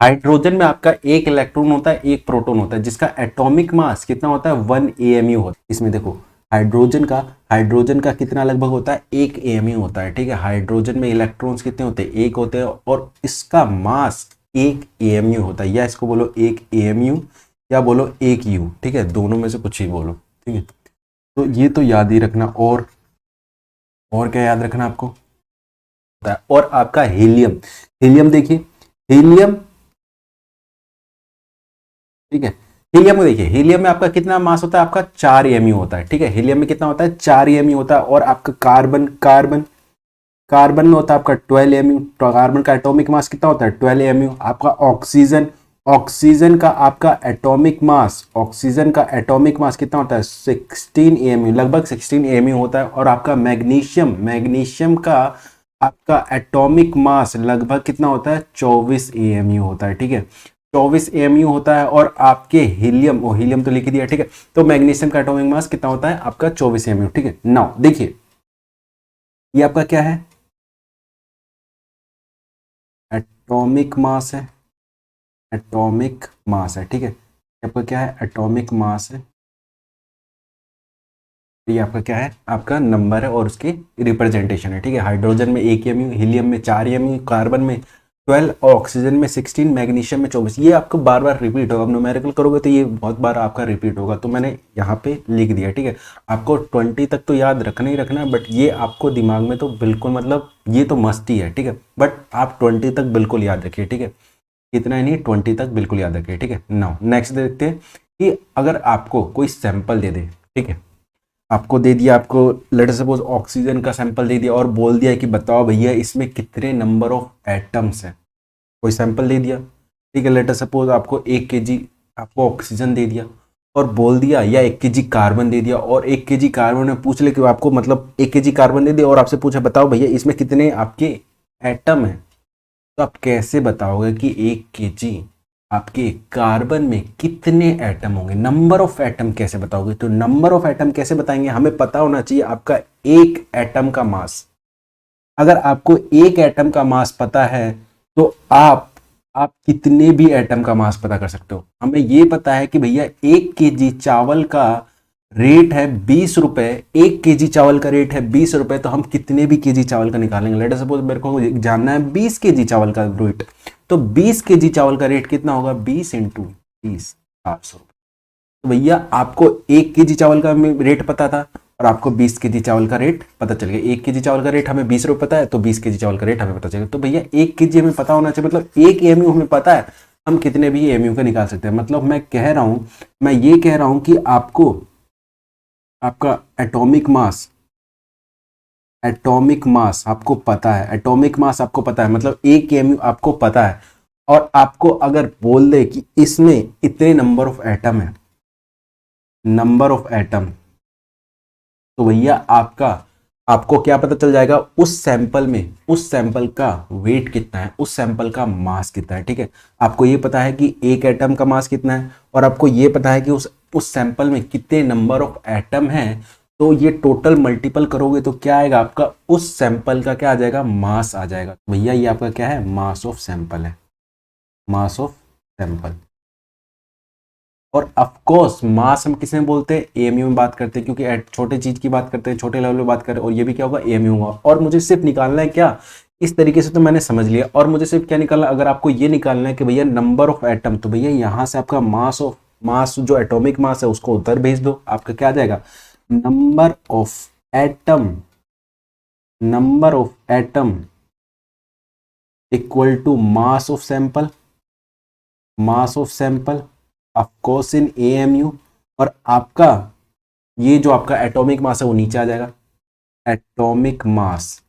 हाइड्रोजन में आपका एक इलेक्ट्रॉन होता है, एक प्रोटॉन होता है, जिसका एटॉमिक मास कितना होता है, 1 एमयू होता है। इसमें देखो हाइड्रोजन का कितना लगभग होता है, 1 एमयू होता है, ठीक है। हाइड्रोजन में इलेक्ट्रॉन्स कितने होते हैं, 1 होते हैं, और इसका मास 1 एमयू होता है। या इसको बोलो 1 एमयू या बोलो 1 यू, ठीक है, दोनों में से कुछ ही बोलो, ठीक है। तो ये तो याद ही रखना। और क्या याद रखना आपको होता है, और आपका हीलियम, हीलियम देखिए, हीलियम, ठीक है। हीलियम को देखिए, हीलियम में आपका कितना मास होता है, आपका 4 एमयू होता है, ठीक है। हीलियम में कितना होता है, 4 एमयू होता है। और आपका कार्बन कार्बन कार्बन में होता है आपका 12 एमयू। कार्बन का एटॉमिक मास कितना होता है, 12 एमयू। आपका ऑक्सीजन, ऑक्सीजन का आपका एटॉमिक मास, ऑक्सीजन का एटॉमिक मास कितना होता है, 16 एमयू, लगभग 16 एमयू होता है। और आपका मैग्नीशियम, मैग्नीशियम का आपका एटॉमिक मास लगभग कितना होता है, 24 एमयू होता है, ठीक है। 24 एमयू होता है। और आपके हीलियम, वो हीलियम तो लिख ही दिया, ठीक है। तो मैग्नीशियम का एटॉमिक मास कितना होता है, आपका 24 एमयू, ठीक है। नाउ देखिए ये आपका क्या है, एटॉमिक मास है, एटॉमिक मास है, ठीक है। आपका क्या है, एटॉमिक मास है। ये आपका क्या है, आपका नंबर है और उसकी रिप्रेजेंटेशन है, ठीक है। हाइड्रोजन में 1 एमयू, हीलियम में 4 एमयू, कार्बन में 12 और ऑक्सीजन में 16, मैग्नीशियम में 24। ये आपको बार बार रिपीट होगा, अब न्यूमेरिकल करोगे तो ये बहुत बार आपका रिपीट होगा, तो मैंने यहाँ पे लिख दिया, ठीक है। आपको 20 तक तो याद रखना ही रखना है, बट ये आपको दिमाग में तो बिल्कुल मतलब ये तो मस्ती है, ठीक है, बट आप 20 तक बिल्कुल याद रखिए, ठीक है। इतना ही नहीं, 20 तक बिल्कुल याद रखिए, ठीक है। नाउ नेक्स्ट देखते हैं कि अगर आपको कोई सैंपल दे दे, ठीक है, आपको दे दिया, आपको लेट सपोज ऑक्सीजन का सैंपल दे दिया और बोल दिया कि बताओ भैया इसमें कितने नंबर ऑफ एटम्स हैं, कोई सैंपल दे दिया, ठीक है। लेट सपोज आपको 1 kg आपको ऑक्सीजन दे दिया और बोल दिया, या 1 kg कार्बन दे दिया, और 1 kg कार्बन में पूछ ले कि आपको मतलब 1 kg कार्बन दे दिया और आपसे पूछा बताओ भैया इसमें कितने आपके एटम हैं, तो आप कैसे बताओगे कि 1 kg आपके कार्बन में कितने एटम होंगे, नंबर ऑफ एटम कैसे बताओगे। तो नंबर ऑफ एटम कैसे बताएंगे, हमें पता होना चाहिए आपका एक एटम का मास। अगर आपको एक एटम का मास पता है तो आप कितने भी एटम का मास पता कर सकते हो। हमें ये पता है कि भैया 1 kg चावल का रेट है 20 रुपए, 1 kg चावल का रेट है 20 रुपए, तो हम कितने भी केजी चावल का निकालेंगे। लेट सपोज मेरे को जानना है 20 kg चावल का रेट, तो 20 kg चावल का रेट कितना होगा, 20 इंटू 20, 800 रुपये। तो भैया आपको 1 kg चावल का रेट पता था और आपको 20 kg चावल का रेट पता चल गया। 1 kg चावल का रेट हमें 20 रुपये पता है, तो 20 kg चावल का रेट हमें पता चलेगा। तो भैया 1 kg हमें पता होना चाहिए, मतलब 1 AMU हमें पता है, हम कितने भी AMU का निकाल सकते हैं। मतलब मैं कह रहा हूं, मैं ये कह रहा हूं कि आपको आपका एटॉमिक मास आपको पता है, एटॉमिक मास आपको पता है, मतलब 1 AMU आपको पता है, और आपको अगर बोल दे कि इसमें इतने नंबर ऑफ एटम है, नंबर ऑफ एटम, तो भैया आपको क्या पता चल जाएगा, उस सैंपल में, उस सैंपल का वेट कितना है, उस सैंपल का मास कितना है, ठीक है। आपको ये पता है कि एक एटम का मास कितना है, और आपको ये पता है कि उस सैंपल में कितने नंबर ऑफ एटम हैं, तो ये टोटल मल्टीपल करोगे तो क्या आएगा, आपका उस सैंपल का क्या आ जाएगा, मास आ जाएगा। भैया ये आपका क्या है, मास ऑफ सैंपल है, मास ऑफ सैंपल। और ऑफ कोर्स मास हम किस में बोलते हैं, एएमयू में बात करते हैं, क्योंकि छोटे चीज की बात करते हैं, छोटे लेवल में बात करें, और ये भी क्या होगा, एएमयू होगा। और मुझे सिर्फ निकालना है क्या, इस तरीके से तो मैंने समझ लिया, और मुझे सिर्फ क्या निकालना है, अगर आपको ये निकालना है कि भैया नंबर ऑफ एटम, तो भैया यहां से आपका मास जो एटॉमिक मास है उसको उधर भेज दो, आपका क्या आ जाएगा, number of atom, number of atom equal to mass of sample, mass of sample of course in AMU. और आपका ये जो आपका एटॉमिक मास है वो नीचे आ जाएगा, एटॉमिक मास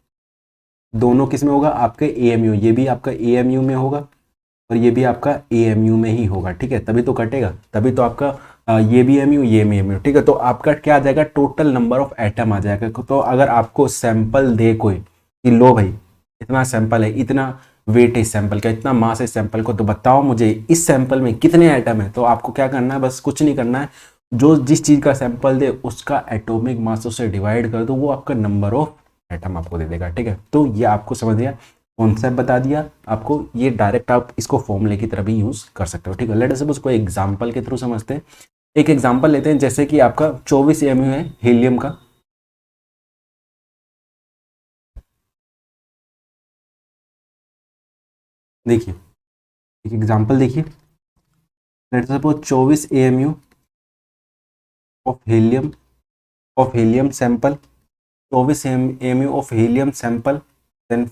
दोनों किस में होगा, आपके एएमयू, ये भी आपका एएमयू में होगा और ये भी आपका एएमयू में ही होगा, ठीक है। तभी तो कटेगा, तभी तो आपका ये भी एमयू, ये भी एमयू, ठीक है। तो आपका क्या आ जाएगा, टोटल नंबर ऑफ एटम आ जाएगा। तो अगर आपको सैंपल दे कोई कि लो भाई इतना सैंपल है, इतना वेट है इस सैंपल का, इतना मास है इस सैंपल को, तो बताओ मुझे इस सैंपल में कितने एटम है, तो आपको क्या करना है, बस कुछ नहीं करना है, जो जिस चीज का सैंपल दे उसका एटॉमिक मास उससे डिवाइड कर दो, वो आपका नंबर ऑफ एटम आपको दे देगा, ठीक है। तो ये आपको समझ गया, कॉन्सेप्ट बता दिया आपको, ये डायरेक्ट आप इसको फॉर्मूले की तरह भी यूज कर सकते हो, ठीक है। लेट अस सपोज कोई एग्जांपल के थ्रू समझते हैं। एक एग्जांपल लेते हैं, जैसे कि आपका 24 AMU है हीलियम का, देखिए एक एग्जांपल देखिए, let us suppose 24 AMU of helium sample, 24 AMU of helium sample, then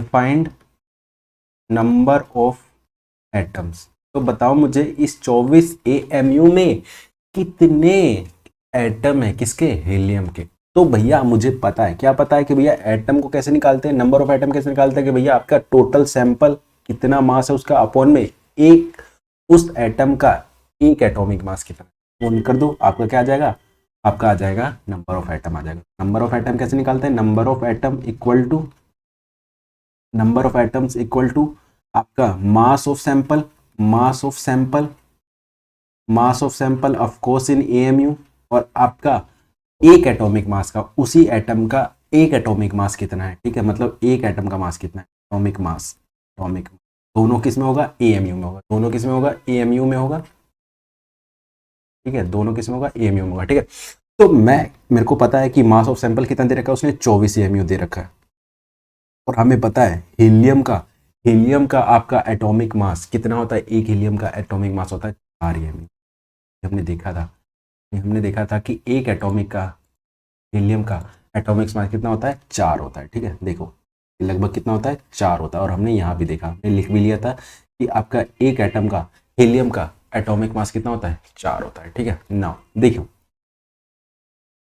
find number of atoms. तो बताओ मुझे इस 24 AMU में कितने एटम है, किसके, हीलियम के। तो भैया मुझे पता है, क्या पता है कि भैया एटम को कैसे निकालते हैं, नंबर ऑफ एटम कैसे निकालते हैं, कि भैया आपका टोटल सैंपल कितना मास है उसका अपॉन में एक, उस एटम का एक एटॉमिक मास कितना, फोन कर दो, आपका क्या आ जाएगा, आपका आ जाएगा नंबर ऑफ एटम आ जाएगा। नंबर ऑफ एटम कैसे निकालते हैं, number of atom equal to, number of atoms equal to आपका mass of sample, mass of sample, mass of sample of course in AMU, और आपका एक एटॉमिक मास का, उसी एटम का एक एटॉमिक मास कितना है, ठीक है। मतलब एक एटम का मास कितना है, एटॉमिक मास, एटॉमिक, दोनों किस में होगा, एएमयू में होगा, दोनों किस में होगा, एएमयू में होगा, ठीक है, दोनों किस में होगा, एएमयू में होगा, ठीक है। तो मेरे को पता है कि मास ऑफ सैंपल कितना दे रखा है उसने, 24 AMU दे रखा है, और हमें पता है हीलियम का आपका एटॉमिक मास कितना होता है, एक हीलियम का एटॉमिक मास होता है 4 eV। हमने देखा था कि एक एटॉमिक का हीलियम का एटॉमिक मास कितना होता है, 4 होता है। ठीक है, देखो लगभग कितना होता है, 4 होता है। और हमने यहाँ भी देखा, हमने लिख भी लिया था कि आपका एक एटम का हीलियम का एटॉमिक मास कितना होता है, 4 होता है। ठीक है, नाउ देखो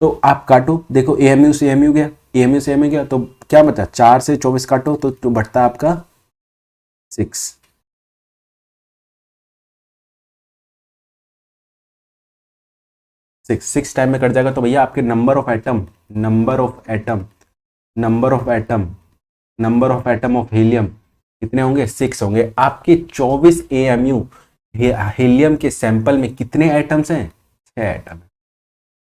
तो आप काटो, देखो एएमयू से एएमयू गया, एएमयू से एएमयू गया तो क्या बचा, 4 से 24 काटो तो बढ़ता है आपका 6। 6 टाइम में कट जाएगा तो भैया आपके number of atom of helium कितने होंगे, 6 होंगे। आपके 24 एएमयू हीलियम के सैंपल में कितने एटम्स हैं, 6 एटम।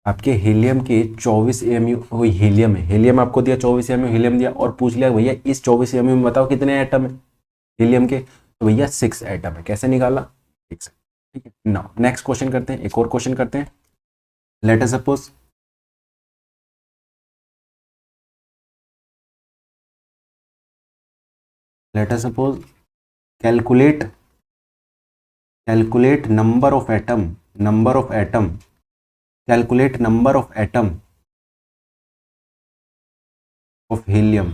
आपके हीलियम के 24 एएमयू, वही हीलियम है, हीलियम आपको दिया 24 एएमयू हीलियम दिया और पूछ लिया भैया इस 24 एएमयू में बताओ कितने एटम है हीलियम के, तो भैया 6 एटम है। कैसे निकाला, ठीक है। नाउ नेक्स्ट क्वेश्चन करते हैं, एक और क्वेश्चन करते हैं। Late us suppose calculate number of atom calculate number of atom of helium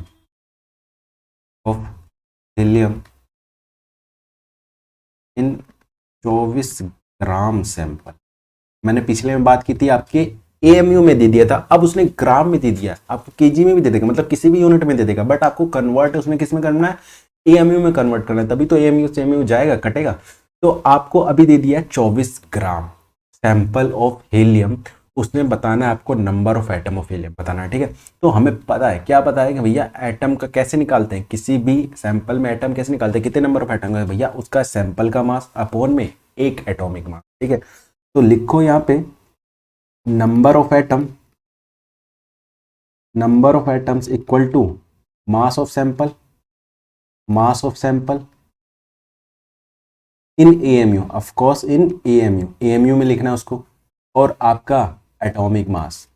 in 24 gram sample. मैंने पिछले में बात की थी आपके एएमयू में दे दिया था, अब उसने ग्राम में दे दिया, आपको केजी में भी दे देगा, मतलब किसी भी यूनिट में दे देगा, बट आपको कन्वर्ट उसमें किस में करना है, एएमयू में कन्वर्ट करना है, तभी तो एएमयू से एएमयू जाएगा, कटेगा। तो आपको अभी दे दिया है 24 ग्राम सैंपल ऑफ हीलियम, उसने बताना है आपको number of atom of helium बताना है। ठीक है, तो हमें पता है, क्या पता है कि भैया एटम का कैसे निकालते हैं, किसी भी सैंपल में एटम कैसे निकालते हैं, कितने नंबर ऑफ एटम है भैया, उसका सैंपल का मास अपॉन में एक एटॉमिक मास। ठीक है, तो लिखो यहाँ पे number of atoms equal to mass of sample in AMU, of course in AMU में लिखना है उसको, और आपका एटॉमिक मास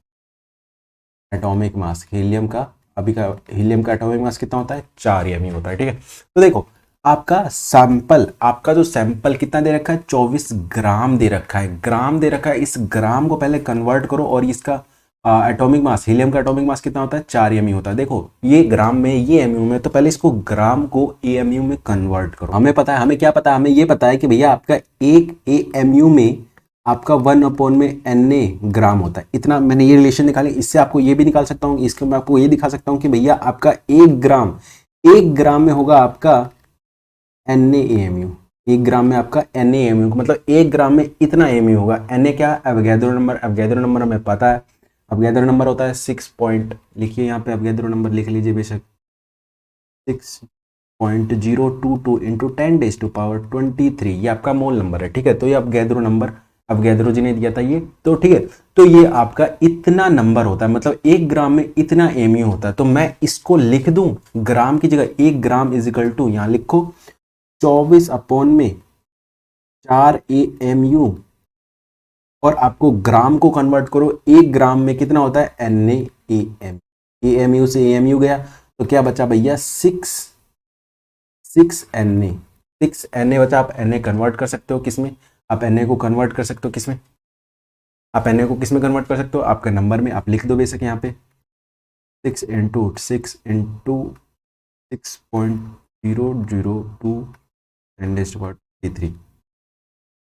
हीलियम का, अभी का हीलियम का एटॉमिक मास कितना होता है, 4 एएमयू होता है। ठीक है, तो देखो आपका जो सैंपल कितना दे रखा है, 24 ग्राम दे रखा है, इस ग्राम को पहले कन्वर्ट करो, और इसका एटॉमिक मास, हीलियम का एटॉमिक मास कितना होता है, 4 एमयू होता है। देखो ये ग्राम में, ये एमयू में, तो पहले इसको ग्राम को एएमयू में कन्वर्ट करो। हमें पता है, हमें क्या पता है, हमें ये पता है कि भैया आपका एक एएमयू में आपका 1 में Na ग्राम होता है, इतना मैंने ये रिलेशन निकाली। इससे आपको ये भी निकाल सकता हूँ, इसको मैं आपको ये दिखा सकता हूँ कि भैया आपका एक ग्राम में होगा आपका NaAMU, 1 ग्राम में आपका NaAMU, मतलब 1 ग्राम में इतना एमयू होगा। Na क्या है, अवगैद्रो नंबर हमें पता है, अवगैद्रो नंबर होता है 6 पॉइंट, लिखिए यहाँ पे अवगैद्रो नंबर लिख लीजिए बेशक, 6.022 इंटू 10⁻23, ये आपका मोल नंबर है। ठीक है, तो ये अवगैद्रो नंबर अवगैद्रो जी ने दिया था ये, तो ठीक है, तो ये आपका इतना नंबर होता है, मतलब 1 ग्राम में इतना एमयू होता है। तो मैं इसको लिख दूं ग्राम की जगह, 1 ग्राम इज इक्वल टू, यहाँ लिखो 24 अपॉन में 4 AMU, और आपको ग्राम को कन्वर्ट करो, 1 ग्राम में कितना होता है, NaAMU, AMU से AMU गया तो क्या बचा भैया, 6 Na बचा। आप Na कन्वर्ट कर सकते हो किसमें, आप Na को कन्वर्ट कर सकते हो किसमें, आप Na को किसमें कन्वर्ट कर सकते हो, आपके नंबर में आप लिख दो बेशक यहाँ पे 6 इंटू 6.002 10⁻³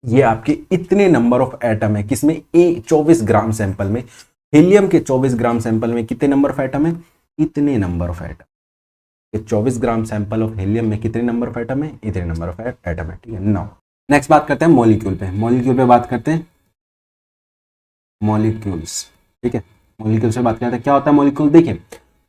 ये आपके इतने नंबर ऑफ एटम है किसमें, 24 ग्राम सैंपल में, हीलियम के 24 ग्राम सैंपल में कितने नंबर ऑफ एटम है, इतने number of atom. 24 gram sample of helium में कितने नंबर ऑफ एटम है, इतने नंबर ऑफ एटम है। ठीक है, नाउ नेक्स्ट बात करते हैं मॉलिक्यूल पे बात करते हैं, मॉलिक्यूल्स। ठीक है, मॉलिक्यूल से बात करते हैं, क्या होता है मॉलिक्यूल, देखिए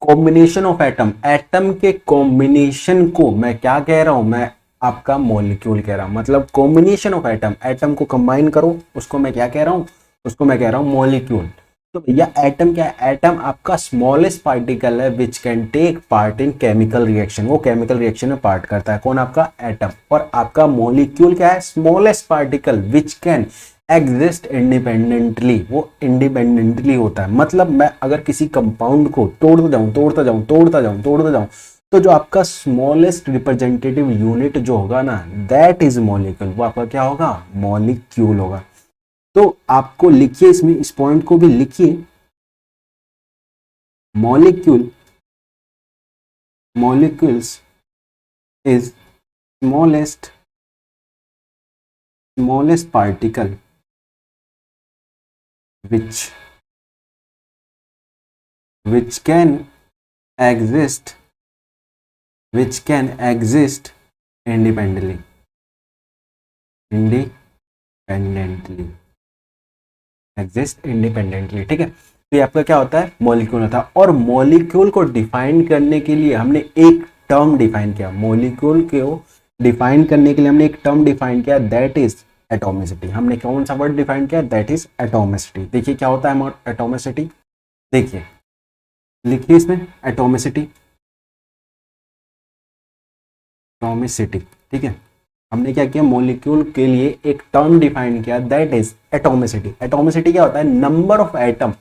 कॉम्बिनेशन ऑफ एटम के कॉम्बिनेशन को मैं क्या कह रहा हूं, मैं आपका मॉलिक्यूल कह रहा हूं, मतलब कॉम्बिनेशन ऑफ एटम को कंबाइन करो, उसको मैं क्या कह रहा हूं, उसको मैं कह रहा हूं मॉलिक्यूल। तो भैया एटम क्या है, एटम आपका स्मॉलेस्ट पार्टिकल है which can take part in chemical reaction, वो केमिकल रिएक्शन में पार्ट करता है, कौन, आपका एटम। और आपका मॉलिक्यूल क्या है, smallest particle which can exist independently, वो इंडिपेंडेंटली होता है। मतलब मैं अगर किसी कंपाउंड को तोड़ता जाऊं तो जो आपका स्मॉलेस्ट रिप्रेजेंटेटिव यूनिट जो होगा ना, दैट इज मॉलिक्यूल, वो आपका क्या होगा, मॉलिक्यूल होगा। तो आपको लिखिए, इसमें इस पॉइंट को भी लिखिए, molecule, molecules is smallest particle which which can exist which can exist independently, independently exist independently. ठीक है, तो ये आपका क्या होता है, मॉलिक्यूल होता है। और मॉलिक्यूल को डिफाइन करने के लिए हमने एक टर्म डिफाइन किया, मॉलिक्यूल को डिफाइन करने के लिए हमने एक टर्म डिफाइन किया, दैट इज एटॉमिसिटी। हमने कौन सा वर्ड डिफाइन किया, दैट इज एटॉमिसिटी। देखिए क्या होता है एटॉमिसिटी, देखिए लिखिए इसमें एटॉमिसिटी, एटॉमिसिटी। ठीक है, हमने क्या किया, मॉलिक्यूल के लिए एक टर्म डिफाइन किया, दैट इज एटॉमिसिटी। एटॉमिसिटी क्या होता है, number of atom,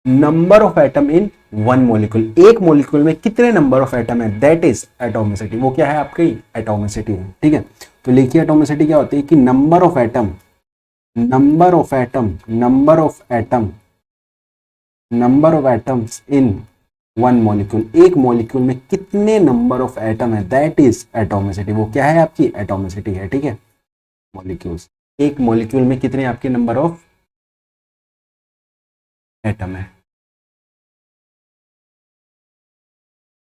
number of atom in one molecule, एक मॉलिक्यूल में कितने नंबर ऑफ एटम है, दैट इज एटॉमिसिटी। वो क्या है, आपकी एटॉमिसिटी है। ठीक है, तो लिखिए एटॉमिसिटी क्या होती है कि number of atom, number of atom, number of atom, number of atoms in one molecule, एक मॉलिक्यूल में कितने नंबर ऑफ एटम है, दैट इज एटॉमिसिटी। वो क्या है, आपकी एटॉमिसिटी है। ठीक है, मॉलिक्यूल्स, एक मॉलिक्यूल में कितने आपके नंबर ऑफ एटम है।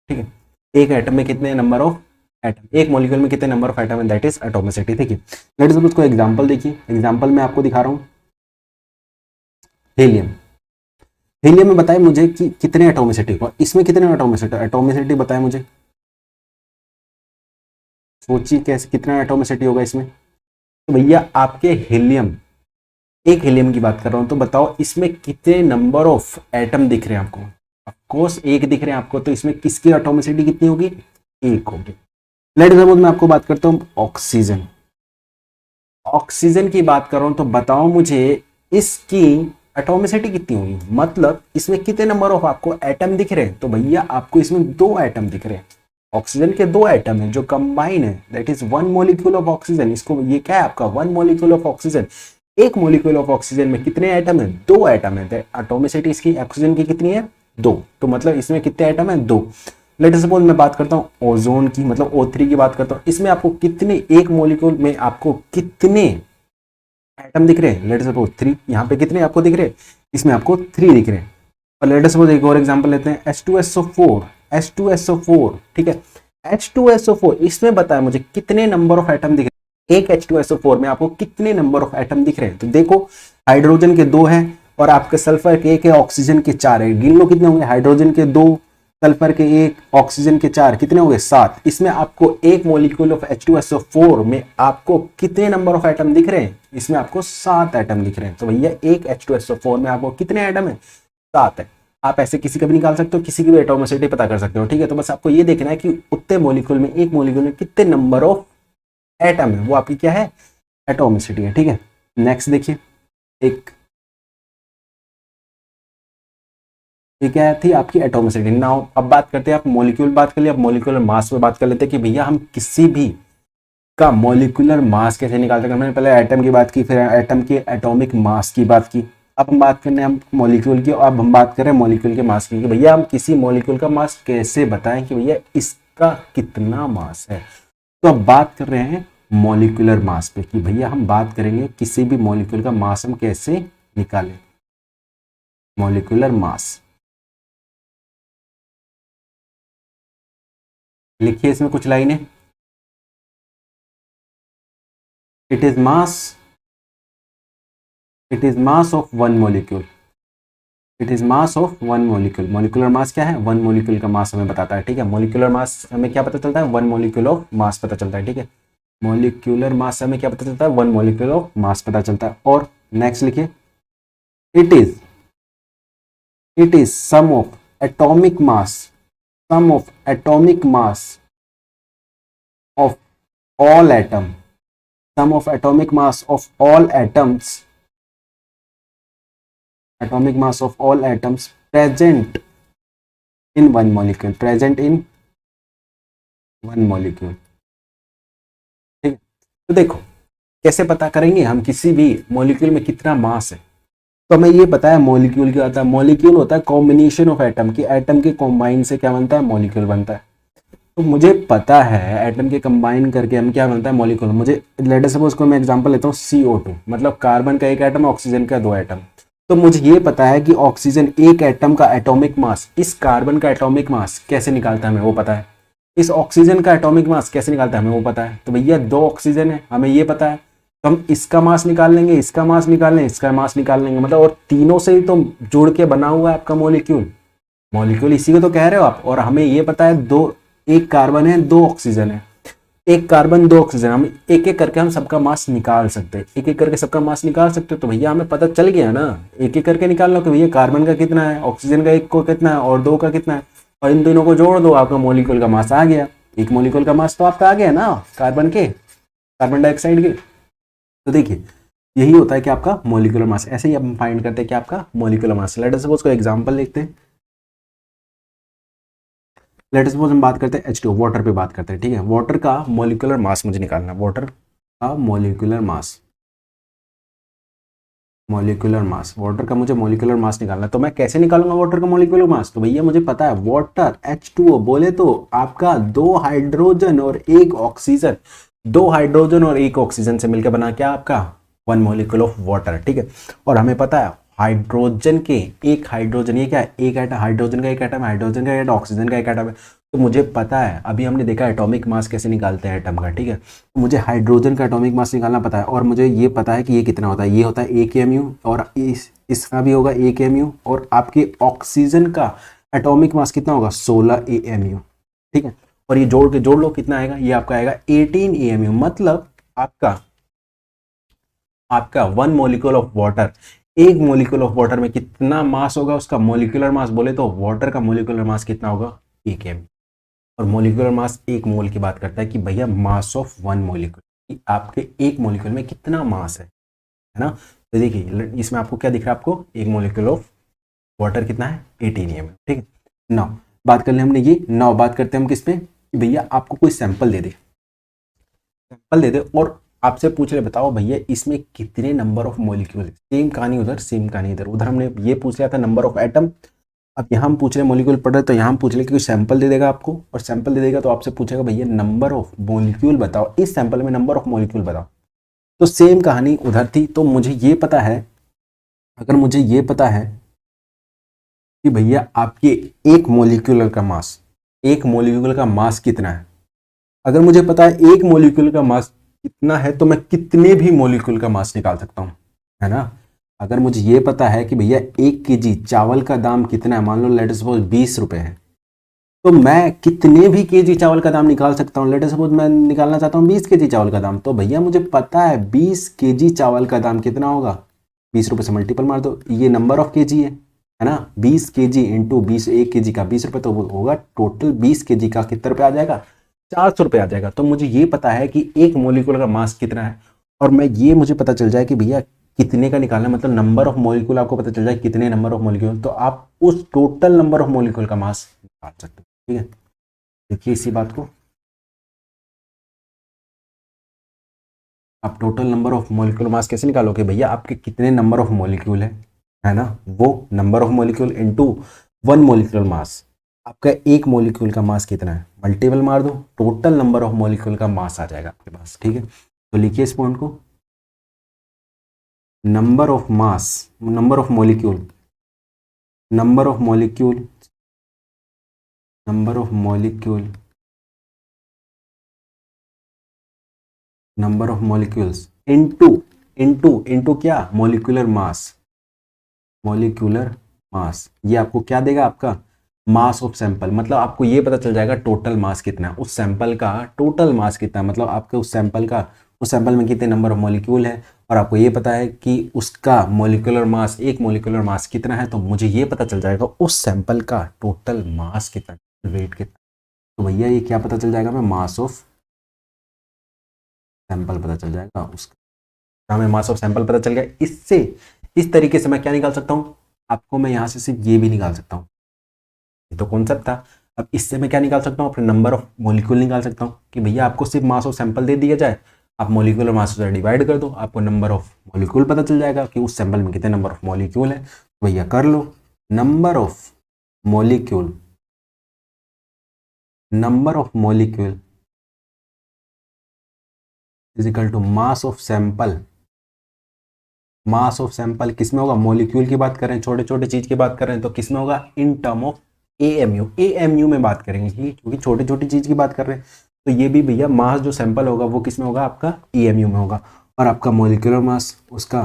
ठीक है, एक एटम में कितने नंबर ऑफ एटम, एक मॉलिक्यूल में कितने नंबर ऑफ एटम है, दैट इज एटॉमिसिटी। ठीक है, लेट सपोज कोई एग्जांपल देखिए, एग्जांपल में आपको दिखा रहा हूं, हीलियम। हीलियम में बताए मुझे कि कितने एटॉमिसिटी, और इसमें कितने एटॉमिसिटी, एटॉमिसिटी बताए मुझे, सोचिए कैसे कितना एटॉमिसिटी होगा इसमें। तो भैया आपके हीलियम, एक हीलियम की बात कर रहा हूं, तो बताओ इसमें कितने नंबर ऑफ एटम दिख रहे हैं आपको, ऑफकोर्स एक दिख रहे हैं आपको, तो इसमें किसकी एटॉमिसिटी कितनी होगी, एक होगी। लेट सपोज मैं आपको बात करता हूं ऑक्सीजन, ऑक्सीजन की बात कर रहा हूं, तो बताओ मुझे इसकी एटॉमिसिटी कितनी होगी, मतलब इसमें कितने नंबर ऑफ आपको एटम दिख रहे हैं। तो भैया आपको इसमें दो एटम दिख रहे हैं, ऑक्सीजन के दो एटम है जो कंबाइन है, that is one molecule of oxygen. इसको ये क्या है आपका, वन मॉलिक्यूल ऑफ ऑक्सीजन। एक मॉलिक्यूल ऑफ ऑक्सीजन में कितने एटम है, दो एटम है। एटॉमिसिटी इसकी ऑक्सीजन की कितनी है, दो। तो मतलब इसमें कितने एटम है, दो। लेट सपोज मैं बात करता हूं ओजोन की, मतलब O3 की बात करता हूं, इसमें आपको कितने, एक मॉलिक्यूल में आपको कितने एटम दिख रहे हैं, लेट सपोज 3। यहाँ पे कितने आपको दिख रहे हैं, इसमें आपको 3 दिख रहे हैं। और लेट सपोज एक और एग्जांपल लेते हैं, H2SO4, H2SO4। ठीक है, H2SO4, इसमें बताया मुझे कितने नंबर ऑफ एटम दिख रहे हैं, एक H2SO4 में आपको कितने नंबर ऑफ एटम दिख रहे हैं। तो देखो हाइड्रोजन के दो हैं, और आपके सल्फर के एक है, ऑक्सीजन के चार है। गिन लो कितने होंगे, हाइड्रोजन के दो, सल्फर के एक, ऑक्सीजन के चार, कितने हो गए, 7। इसमें आपको एक मॉलिक्यूल ऑफ H2SO4 में आपको कितने नंबर ऑफ एटम दिख रहे हैं, इसमें आपको 7 एटम दिख रहे हैं। तो भैया एक H2SO4 में आपको कितने एटम है, 7 है। आप ऐसे किसी का भी निकाल सकते हो, किसी की भी एटॉमिसिटी पता कर सकते हो। ठीक है, तो बस आपको ये देखना है कि उतने मॉलिक्यूल में, एक मॉलिक्यूल में कितने नंबर ऑफ एटम है, वो आपकी क्या है, एटॉमिसिटी है। ठीक है, नेक्स्ट देखिए, एक ये क्या थी आपकी एटॉमिसिटी। नाउ अब बात करते हैं, आप मॉलिक्यूल बात कर लिया, अब मॉलिक्यूलर मास पे बात कर लेते हैं कि भैया हम किसी भी का मॉलिक्यूलर मास कैसे निकाल सकते हैं। हमने पहले एटम की बात की, फिर एटम की एटॉमिक मास की बात की, अब हम बात करने हम मॉलिक्यूल की, अब हम बात करें मॉलिक्यूल के मास की, कि भैया हम किसी मॉलिक्यूल का मास कैसे बताएं कि भैया इसका कितना मास है। तो अब बात कर रहे हैं मॉलिक्यूलर मास पे, कि भैया हम बात करेंगे किसी भी मॉलिक्यूल का मास हम कैसे निकालें, मॉलिक्यूलर मास। लिखिए इसमें कुछ लाइनें, it is mass, it is mass of one molecule, it is mass of one molecule. Molecular mass क्या है, वन मॉलिक्यूल का मास हमें बताता है। ठीक है, मॉलिक्यूलर मास हमें क्या पता चलता है, वन मॉलिक्यूल ऑफ मास पता चलता है। ठीक है, मॉलिक्यूलर मास हमें क्या पता चलता है, वन मॉलिक्यूल ऑफ मास पता चलता है। और नेक्स्ट लिखिए, it is, it is sum of atomic mass, sum of atomic mass of all atom, sum of atomic mass of all atoms, atomic mass of all atoms present in one molecule, present in one molecule. ठीक है, तो देखो कैसे पता करेंगे हम किसी भी मॉलिक्यूल में कितना मास है। तो हमें ये पता है मॉलिक्यूल क्या होता है। मॉलिक्यूल होता है कॉम्बिनेशन ऑफ एटम की, एटम के कॉम्बाइन से क्या बनता है, मॉलिक्यूल बनता है। तो मुझे पता है एटम के कंबाइन करके हम क्या बनता है, मॉलिक्यूल। मुझे लेट सपोज को मैं एग्जांपल लेता हूँ CO2, मतलब कार्बन का एक एटम, ऑक्सीजन का दो एटम। तो मुझे ये पता है कि ऑक्सीजन एक एटम का एटॉमिक मास, इस कार्बन का एटॉमिक मास कैसे निकालता है हमें वो पता है, इस ऑक्सीजन का एटॉमिक मास कैसे निकालता है हमें वो पता है। तो भैया दो ऑक्सीजन है हमें ये पता है, तो हम इसका मास निकाल लेंगे, इसका मास निकाल लेंगे, इसका मास निकाल लेंगे, मतलब और तीनों से ही तो जुड़ के बना हुआ है आपका मॉलिक्यूल। मॉलिक्यूल इसी को तो कह रहे हो आप। और हमें ये पता है दो, एक कार्बन है दो ऑक्सीजन है, एक कार्बन दो ऑक्सीजन, हम एक एक करके हम सबका मास निकाल सकते हैं, एक एक करके सबका मास निकाल सकते हो। तो भैया हमें पता चल गया ना, एक एक करके निकाल लो कि भैया कार्बन का कितना है, ऑक्सीजन का एक को कितना है और दो का कितना है, और इन दोनों को जोड़ दो, आपका मॉलिक्यूल का मास आ गया। एक मॉलिक्यूल का मास तो आपका आ गया ना कार्बन के, कार्बन डाइऑक्साइड के। तो देखिए यही होता है कि आपका मॉलिक्यूलर मास। ऐसे ही हम फाइंड करते हैं कि आपका molecular mass. Late us suppose कोई एग्जांपल देखते हैं। लेट अस सपोज हम बात करते हैं H2O, वाटर पे बात करते हैं। ठीक है, वाटर का मॉलिक्यूलर मास मुझे निकालना है, वाटर का molecular mass, molecular mass, water का मुझे मॉलिक्यूलर मास निकालना है। तो मैं कैसे निकालूंगा वाटर का मॉलिक्यूलर मास, तो भैया मुझे पता है वाटर H2O बोले तो आपका दो हाइड्रोजन और एक ऑक्सीजन, दो हाइड्रोजन और एक ऑक्सीजन से मिलकर बना क्या आपका वन मॉलिक्यूल ऑफ वाटर। ठीक है, और हमें पता है हाइड्रोजन के एक हाइड्रोजन, ये क्या है, एक एटम, हाइड्रोजन का एक एटम, हाइड्रोजन का एक एटम, ऑक्सीजन का एक एटम है। तो मुझे पता है, अभी हमने देखा एटॉमिक मास कैसे निकालते हैं एटम का। ठीक है, तो मुझे हाइड्रोजन का एटॉमिक मास निकालना पता है, और मुझे ये पता है कि ये कितना होता है, ये होता है 1 mu, और इसका भी होगा 1 mu, और आपके ऑक्सीजन का एटॉमिक मास कितना होगा 16 AMU। ठीक है, और ये जोड़ के जोड़ लो कितना आएगा, ये आपका आएगा 18 AMU। मतलब आपका आपका वन मॉलिक्यूल ऑफ वाटर, एक मॉलिक्यूल ऑफ वाटर में कितना मास होगा, उसका मॉलिक्यूलर मास बोले तो वाटर का मॉलिक्यूलर मास कितना होगा 1 MU। और मॉलिक्यूलर मास एक मोल की बात करता है कि भैया मास ऑफ वन मॉलिक्यूल, आपके एक मॉलिक्यूल में कितना मास है ना। तो देखिए इसमें आपको क्या दिख रहा है, आपको एक मॉलिक्यूल ऑफ वाटर कितना है 18 AMU। ठीक है, नाउ बात कर ले हमने ये, नाउ बात करते हैं हम किस पे, कि भैया आपको कोई सैंपल दे दे, सैंपल दे दे और आपसे पूछ रहे बताओ भैया इसमें कितने नंबर ऑफ मॉलिक्यूल। सेम कहानी उधर, सेम कहानी इधर। उधर हमने ये पूछ लिया था नंबर ऑफ एटम, अब यहाँ हम पूछ रहे हैं मॉलिक्यूल पढ़ रहे, तो यहाँ हम पूछ रहे कि सैंपल दे देगा आपको, और सैंपल दे देगा तो आपसे पूछेगा भैया नंबर ऑफ मॉलिक्यूल बताओ, इस सैंपल में नंबर ऑफ मॉलिक्यूल बताओ। तो सेम कहानी उधर थी। तो मुझे ये पता है, अगर मुझे ये पता है कि भैया आपके एक मॉलिक्यूल का मास, एक मॉलिक्यूल का मास कितना है, अगर मुझे पता है एक मॉलिक्यूल का मास कितना है, तो मैं कितने भी मॉलिक्यूल का मास निकाल सकता हूँ, है ना। अगर मुझे ये पता है कि भैया 1 kg चावल का दाम कितना है, मान लो लेट सपोज 20 रुपए है, तो मैं कितने भी केजी चावल का दाम निकाल सकता हूँ। लेट सपोज मैं निकालना चाहता हूँ 20 kg चावल का दाम, तो भैया मुझे पता है 20 kg चावल का दाम कितना होगा, 20 रुपए से मल्टीपल मार दो, ये नंबर ऑफ केजी है ना। 20 kg इंटू 20, 1 kg का 20 रुपए, तो वो होगा टोटल 20 kg का कितने रुपए आ जाएगा, 400 रुपए आ जाएगा। तो मुझे ये पता है कि एक मोलिकुलर का मास कितना है, और मैं ये मुझे पता चल जाए कि भैया कितने का निकालना, मतलब नंबर ऑफ मॉलिक्यूल आपको पता चल जाए कितने नंबर ऑफ मॉलिक्यूल, तो आप उस टोटल नंबर ऑफ मॉलिक्यूल का मास निकाल सकते हो। ठीक है, देखिए इसी बात को, आप टोटल नंबर ऑफ मॉलिक्यूल मास कैसे निकालोगे, भैया आपके कितने नंबर ऑफ मॉलिक्यूल है ना, वो number of molecule into one molecular mass, आपका एक मॉलिक्यूल का मास कितना है, मल्टीपल मार दो, टोटल नंबर ऑफ मॉलिक्यूल का मास आ जाएगा आपके पास। ठीक है, तो लिखिए इस पॉइंट को, number of mass, number of molecule, number of molecule, number of molecule, number of molecules into, into क्या, मॉलिक्यूलर मास, मॉलिक्यूलर मास, ये आपको क्या देगा, आपका मास ऑफ सैंपल। मतलब आपको ये पता चल जाएगा टोटल मास कितना है, उस सैंपल का टोटल मास कितना है, मतलब आपके उस सैंपल का, उस सैंपल में कितने नंबर ऑफ मॉलिक्यूल है, और आपको ये पता है कि उसका मॉलिक्यूलर मास, एक मॉलिक्यूलर मास कितना है, तो मुझे ये पता चल जाएगा उस सैंपल का टोटल मास कितना, वेट कितना। तो भैया ये क्या पता चल जाएगा, मैं मास ऑफ सैंपल पता चल जाएगा उसका, हमें मास ऑफ सैंपल पता चल गया। इससे इस तरीके से मैं क्या निकाल सकता हूँ, आपको मैं यहाँ से सिर्फ ये भी निकाल सकता हूँ, ये तो कॉन्सेप्ट था। अब इससे मैं क्या निकाल सकता हूँ, अपने नंबर ऑफ मॉलिक्यूल निकाल सकता हूँ कि भैया आपको सिर्फ मास ऑफ सैंपल दे दिया जाए, आप मॉलिक्यूलर मास से डिवाइड कर दो, आपको नंबर ऑफ मॉलिक्यूल पता चल जाएगा कि उस सैंपल में कितने नंबर ऑफ मॉलिक्यूल है। भैया कर लो, number of molecule, number of molecule is equal to mass of sample. Mass of sample किस में होगा, मॉलिक्यूल की बात करें, छोटे छोटे चीज की बात करें तो किस में होगा, in term of AMU. AMU में बात करेंगे क्योंकि छोटी छोटी चीज की बात कर रहे हैं, तो ये भी भैया मास जो सैंपल होगा वो किस में होगा, आपका एएमयू में होगा। और आपका मॉलिक्यूलर मास, उसका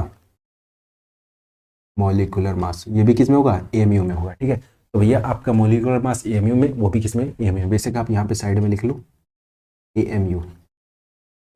मॉलिक्यूलर मास ये भी किस में होगा, एएमयू में होगा। ठीक है, तो भैया आपका मॉलिक्यूलर मास एएमयू में, वो भी किस में, एएमयू। बेसिक आप यहाँ पे साइड में लिख लो एएमयू,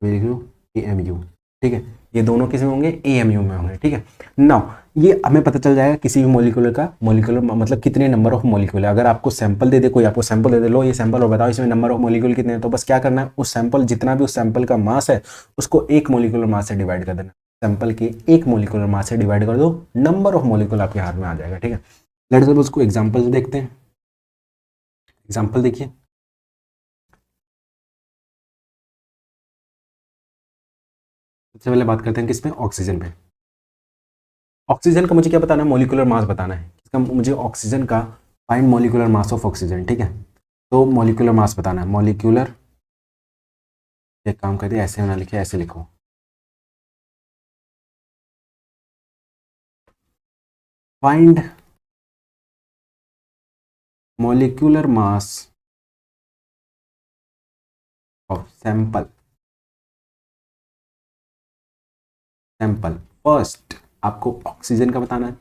लिख लो एएमयू। ठीक है, ये दोनों किस में होंगे, एएमयू में होंगे। ठीक है, नाउ ये हमें पता चल जाएगा किसी भी मॉलिक्यूलर का, मॉलिक्यूलर मतलब कितने नंबर ऑफ मॉलिक्यूल है। अगर आपको सैंपल दे दे, कोई आपको सैंपल दे दे, लो ये सैंपल और बताओ इसमें नंबर ऑफ मॉलिक्यूल कितने हैं, तो बस क्या करना है, उस सैंपल जितना भी उस सैंपल का मास है उसको एक मॉलिक्यूलर मास से डिवाइड कर देना। सैंपल के एक मॉलिक्यूलर मास से डिवाइड कर दो, नंबर ऑफ मॉलिक्यूल आपके हाथ में आ जाएगा। ठीक है, लेट्स सपोज उसको एग्जांपल से देखते हैं। एग्जांपल देखिए, सबसे पहले बात करते हैं किस पे, ऑक्सीजन पे। ऑक्सीजन का मुझे क्या बताना है, मॉलिक्यूलर मास बताना है इसका, मुझे ऑक्सीजन का find molecular mass of oxygen. ठीक है, तो मॉलिक्यूलर मास बताना है, मॉलिक्यूलर, एक काम करिए ऐसे ना लिखे, ऐसे लिखो, find molecular mass of sample. Sample first आपको ऑक्सीजन का बताना है,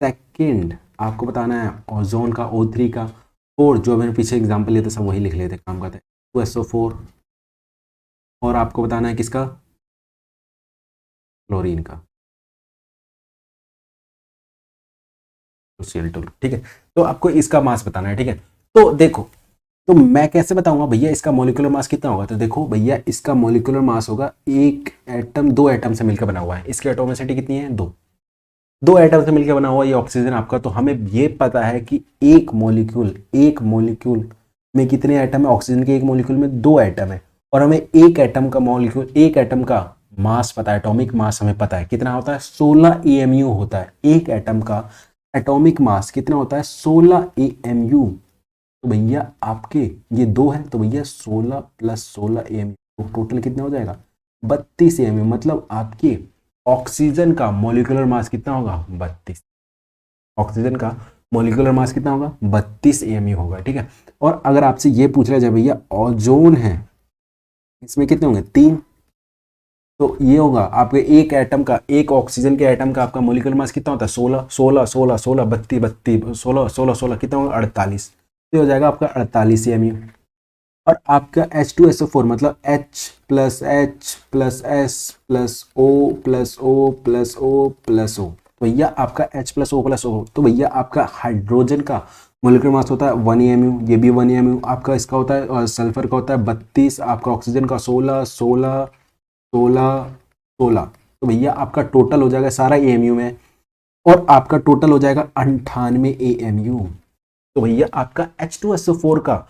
सेकंड आपको बताना है ओजोन का, O3 का, और जो मैंने पीछे एग्जांपल लिए थे सब वही लिख लेते, काम करते हैं 2SO4, और आपको बताना है किसका, क्लोरीन का, Cl2। ठीक है, तो आपको इसका मास बताना है। ठीक है, तो देखो, तो मैं कैसे बताऊंगा भैया इसका मॉलिक्यूलर मास कितना होगा, तो देखो भैया इसका मॉलिक्यूलर मास होगा, एक एटम, दो एटम से मिलकर बना हुआ है, इसकी एटोमिसिटी कितनी है, दो, दो एटम से मिलकर बना हुआ ये ऑक्सीजन आपका। तो हमें ये पता है कि एक मॉलिक्यूल में कितने एटम है, ऑक्सीजन के एक मॉलिक्यूल में दो एटम है, और हमें एक एटम का मॉलिक्यूल, एक एटम का मास पता है, एटॉमिक मास हमें पता है कितना होता है, 16 एएमयू होता है। एक एटम का एटॉमिक मास कितना होता है, 16 एएमयू। तो भैया आपके ये दो है, तो भैया 16 प्लस 16 एएमयू, तो टोटल कितना हो जाएगा, 32 एएमयू। मतलब आपके ऑक्सीजन का मॉलिक्यूलर मास कितना होगा, 32। ऑक्सीजन का मॉलिक्यूलर मास कितना होगा, 32 एएमयू होगा। ठीक है, और अगर आपसे ये पूछ रहा जाए भैया ओजोन है, इसमें कितने होंगे, 3, तो ये होगा आपके एक एटम का, एक ऑक्सीजन के एटम का आपका मॉलिक्यूलर मास कितना होता है, 16 16 16 16 32 32 16 16 16 कितना होगा, 48। ये हो जाएगा आपका 48 एएमयू। और आपका H2SO4 मतलब H plus H plus S plus O plus O plus O plus O, तो भैया आपका H plus O plus O, तो भैया आपका हाइड्रोजन का मोलिकुलर मास होता है 1 एएमयू, ये भी 1 एएमयू आपका, इसका होता है, और सल्फर का होता है 32, आपका ऑक्सीजन का 16 16 16 16। तो भैया आपका टोटल हो जाएगा सारा एएमयू में, और आपका टोटल हो जाएगा 98 एएमयू। तो भैया आपका H2SO4 का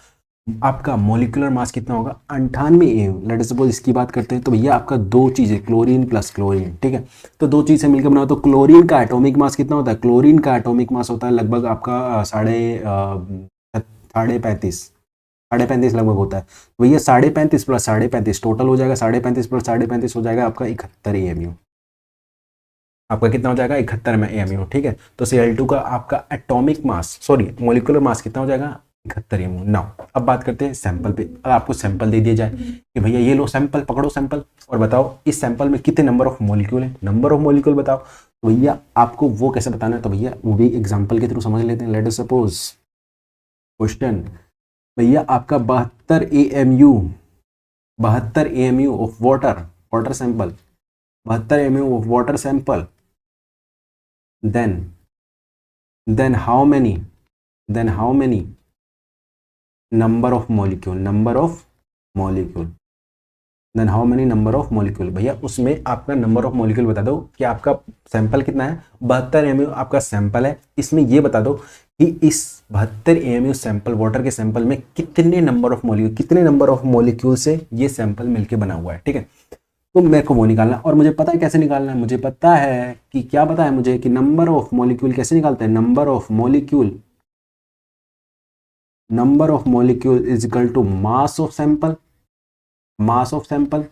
आपका मॉलिक्यूलर मास कितना होगा, 98 एएमयू। लेट अस सपोज इसकी बात करते हैं, तो भैया आपका दो चीजें, क्लोरीन प्लस क्लोरीन। ठीक है, तो दो चीज से मिलकर बनाओ, तो क्लोरीन का एटॉमिक मास कितना होता है, क्लोरीन का एटॉमिक मास होता है लगभग आपका साढ़े पैंतीस लगभग होता है। तो भैया 35.5 प्लस 35.5 टोटल हो जाएगा, 35.5 प्लस 35.5 हो जाएगा आपका 71 एएमयू। आपका कितना हो जाएगा, 71 में एएमयू। ठीक है, तो Cl2 का आपका atomic mass, sorry molecular mass कितना हो जाएगा, 71 एएमयू। नाउ अब बात करते हैं सैंपल पे। अगर आपको सैंपल दे दिया जाए कि भैया ये लो सैंपल, पकड़ो सैंपल और बताओ इस सैंपल में कितने नंबर ऑफ मॉलिक्यूल है, नंबर ऑफ मॉलिक्यूल बताओ, तो भैया आपको वो कैसे बताना है, तो भैया वो भी एग्जाम्पल के थ्रू समझ लेते हैं। लेट अस सपोज क्वेश्चन, भैया आपका 72 AMU of water sample, 72 AMU of water sample, then how many number of molecule, then how many number of molecule। भैया उसमें आपका नंबर ऑफ मॉलिक्यूल बता दो कि आपका सैंपल कितना है, 72 एमयू आपका सैंपल है, इसमें ये बता दो कि इस 72 एएमयू सैंपल वाटर के सैंपल में कितने नंबर ऑफ मॉलिक्यूल से ये सैंपल मिलके बना हुआ है। ठीक है, तो मेरे को वो निकालना, और मुझे पता है कैसे निकालना है। मुझे पता है कि क्या पता है मुझे कि नंबर ऑफ मॉलिक्यूल कैसे निकालते हैं। Number of molecule is equal to mass of sample. Mass of sample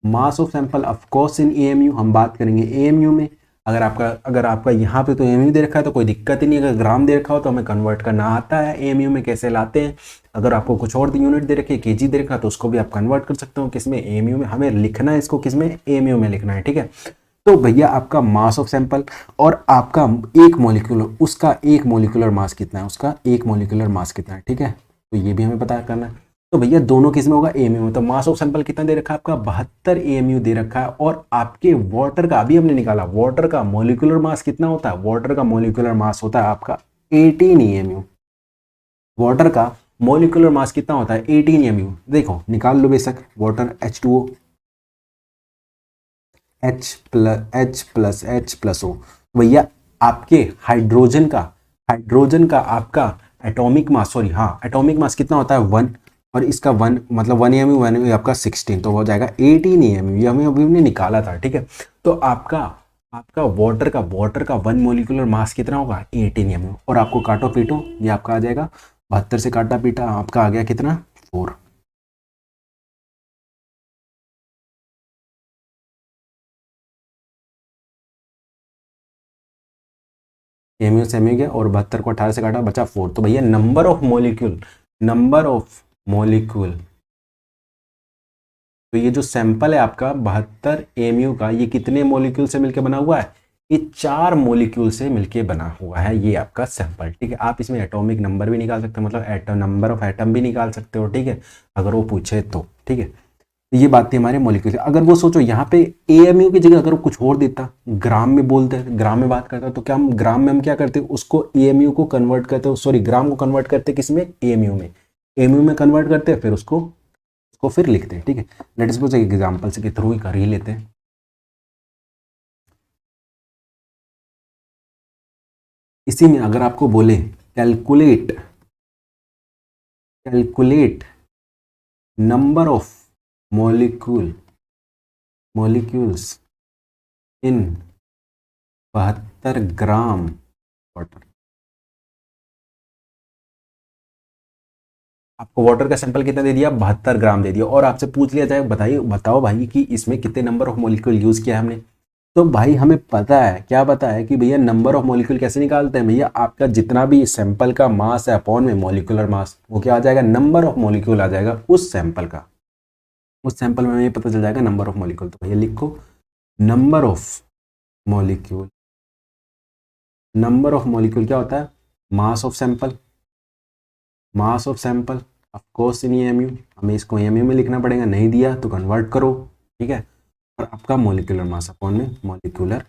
mass of sample of course in AMU, हम बात करेंगे एएमयू में। अगर आपका यहाँ पे तो एएमयू दे रखा है तो कोई दिक्कत ही नहीं। अगर ग्राम दे रखा हो तो हमें कन्वर्ट करना आता है एएमयू में, कैसे लाते हैं। अगर आपको कुछ और यूनिट दे रखी है, केजी दे रखा है, तो उसको भी आप कन्वर्ट कर सकते हो किसमें, एएमयू में। हमें लिखना है इसको किसमें, एएमयू में लिखना है। ठीक है, तो भैया आपका मास ऑफ सैंपल और आपका एक मॉलिक्यूलर, उसका एक मॉलिक्यूलर मास कितना है, ठीक है, तो ये भी हमें पता करना है। तो भैया दोनों किस में होगा, एएमयू में। तो मास ऑफ सैंपल कितना दे रखा है आपका, 72 एएमयू दे रखा है। और आपके वाटर का, अभी हमने निकाला, वाटर का मॉलिक्यूलर मास कितना होता है, वाटर का मॉलिक्यूलर मास होता है आपका 18 एएमयू। वाटर का मॉलिक्यूलर मास कितना होता है, 18 एएमयू। देखो निकाल लो बेशक, वाटर H2O, H+H+O। भैया आपके हाइड्रोजन का आपका एटॉमिक मास, सॉरी हाँ, एटॉमिक मास कितना होता है 1, और इसका 1 मतलब 1 एएमयू, 1 एएमयू आपका 16, तो हो जाएगा 18 एएमयू। ये हमें अभी हमने निकाला था। ठीक है, तो आपका आपका वाटर का 1 मोलिकुलर मास कितना होगा, 18 एएमयू। और आपको काटो पीटो, ये आपका आ जाएगा 72 से काटा पीटा आपका आ गया कितना, 4। एमयू से एमयू गया और 72 को 18 से काटा, बचा 4। तो भैया नंबर ऑफ मॉलिक्यूल तो ये जो सैंपल है आपका 72 एमयू का, ये कितने मॉलिक्यूल से मिलकर बना हुआ है, ये 4 मॉलिक्यूल से मिलके बना हुआ है ये आपका सैंपल। ठीक है, आप इसमें एटॉमिक नंबर भी निकाल सकते हो, मतलब एटम नंबर ऑफ एटम भी निकाल सकते हो। ठीक है, अगर वो पूछे तो। ठीक है, तो ये बात थी हमारे मॉलिक्यूल। अगर वो सोचो यहाँ पे एएमयू की जगह अगर वो कुछ और देता, ग्राम में बोलते, ग्राम में बात करता, तो क्या हम ग्राम में हम क्या करते, उसको एएमयू को कन्वर्ट करते, सॉरी ग्राम को कन्वर्ट करते किसमें, एएमयू में। एएमयू में कन्वर्ट करते फिर उसको फिर लिखते हैं। ठीक है, लेट सपोज एक एग्जांपल से के थ्रू ही कर ही लेते हैं। इसी में अगर आपको बोले calculate number of molecules in 72 gram water, आपको वाटर का सैंपल कितना दे दिया, 72 ग्राम दे दिया, और आपसे पूछ लिया जाए बताओ भाई कि इसमें कितने नंबर ऑफ मॉलिक्यूल यूज किया है हमने। तो भाई हमें पता है, क्या पता है कि भैया नंबर ऑफ मॉलिक्यूल कैसे निकालते हैं। भैया आपका जितना भी सैंपल का मास है अपॉन में मॉलिक्यूलर मास, वो क्या आ जाएगा, नंबर ऑफ मॉलिक्यूल आ जाएगा उस सैंपल का। उस सैंपल में हमें पता चल जाएगा नंबर ऑफ मॉलिक्यूल। तो भैया लिखो number of molecule. Number of molecule क्या होता है, मास of sample of course in AMU. हमें इसको एएमयू में लिखना पड़ेगा, नहीं दिया तो कन्वर्ट करो। ठीक है, और आपका मॉलिक्यूलर मास अपॉन में मॉलिक्यूलर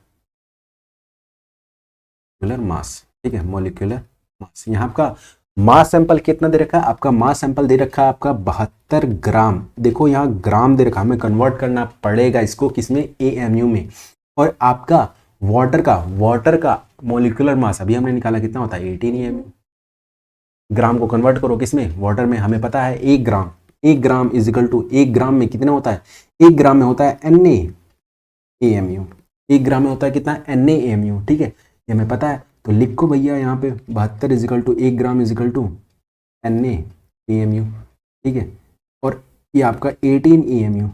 मास। ठीक है, मॉलिक्यूलर मास। यहाँ आपका मास सैंपल कितना दे रखा है, आपका मास सैंपल दे रखा है आपका 72 ग्राम। देखो यहाँ ग्राम दे रखा है, हमें कन्वर्ट करना पड़ेगा इसको किसमें, एएमयू में। और आपका वाटर का मॉलिक्यूलर मास अभी हमने निकाला कितना होता है, 18 एएमयू। ग्राम को कन्वर्ट करो किसमें, वाटर में। हमें पता है 1 ग्राम इज इक्वल टू, 1 ग्राम में कितना होता है, 1 ग्राम में होता है NaAMU। 1 ग्राम में होता है कितना, NaAMU। ठीक है, ये हमें पता है। तो लिखो भैया यहाँ पे 72 is equal to 1 gram is equal to NaAMU। ठीक है, और ये आपका 18 AMU,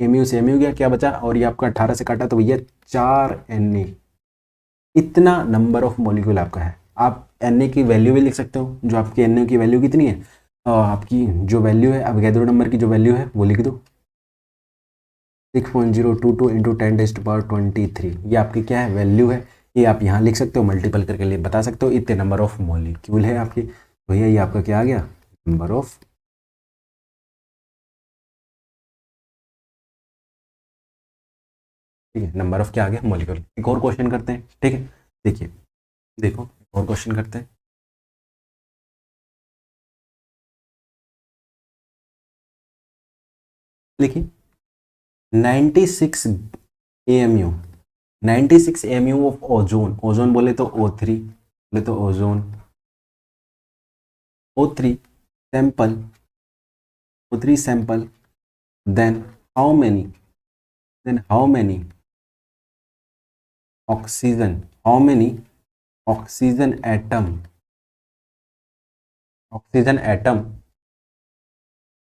एमयू से एमयू गया, क्या बचा, और ये आपका 18 से काटा तो भैया 4 Na। इतना नंबर ऑफ मॉलिक्यूल आपका है। आप Na की वैल्यू भी लिख सकते हो, जो आपकी Na की वैल्यू कितनी है, आपकी जो वैल्यू है अवोगाड्रो नंबर की जो वैल्यू है वो लिख दो, 6.022 इंटू 10⁻23। ये आपकी क्या है, वैल्यू है। ये आप यहाँ लिख सकते हो, मल्टीपल करके लिए बता सकते हो, इतने नंबर ऑफ मॉलिक्यूल है आपके। भैया ये आपका क्या आ गया, नंबर ऑफ। ठीक है, नंबर ऑफ क्या आ गया, मॉलिक्यूल। एक और क्वेश्चन करते हैं। ठीक है, देखिए देखो एक और क्वेश्चन करते हैं। देखिए 96 AMU, 96 AMU of ozone, ozone बोले तो O3, बोले तो ozone, O3 sample, O3 sample, then how many oxygen, how many oxygen atom, oxygen atom,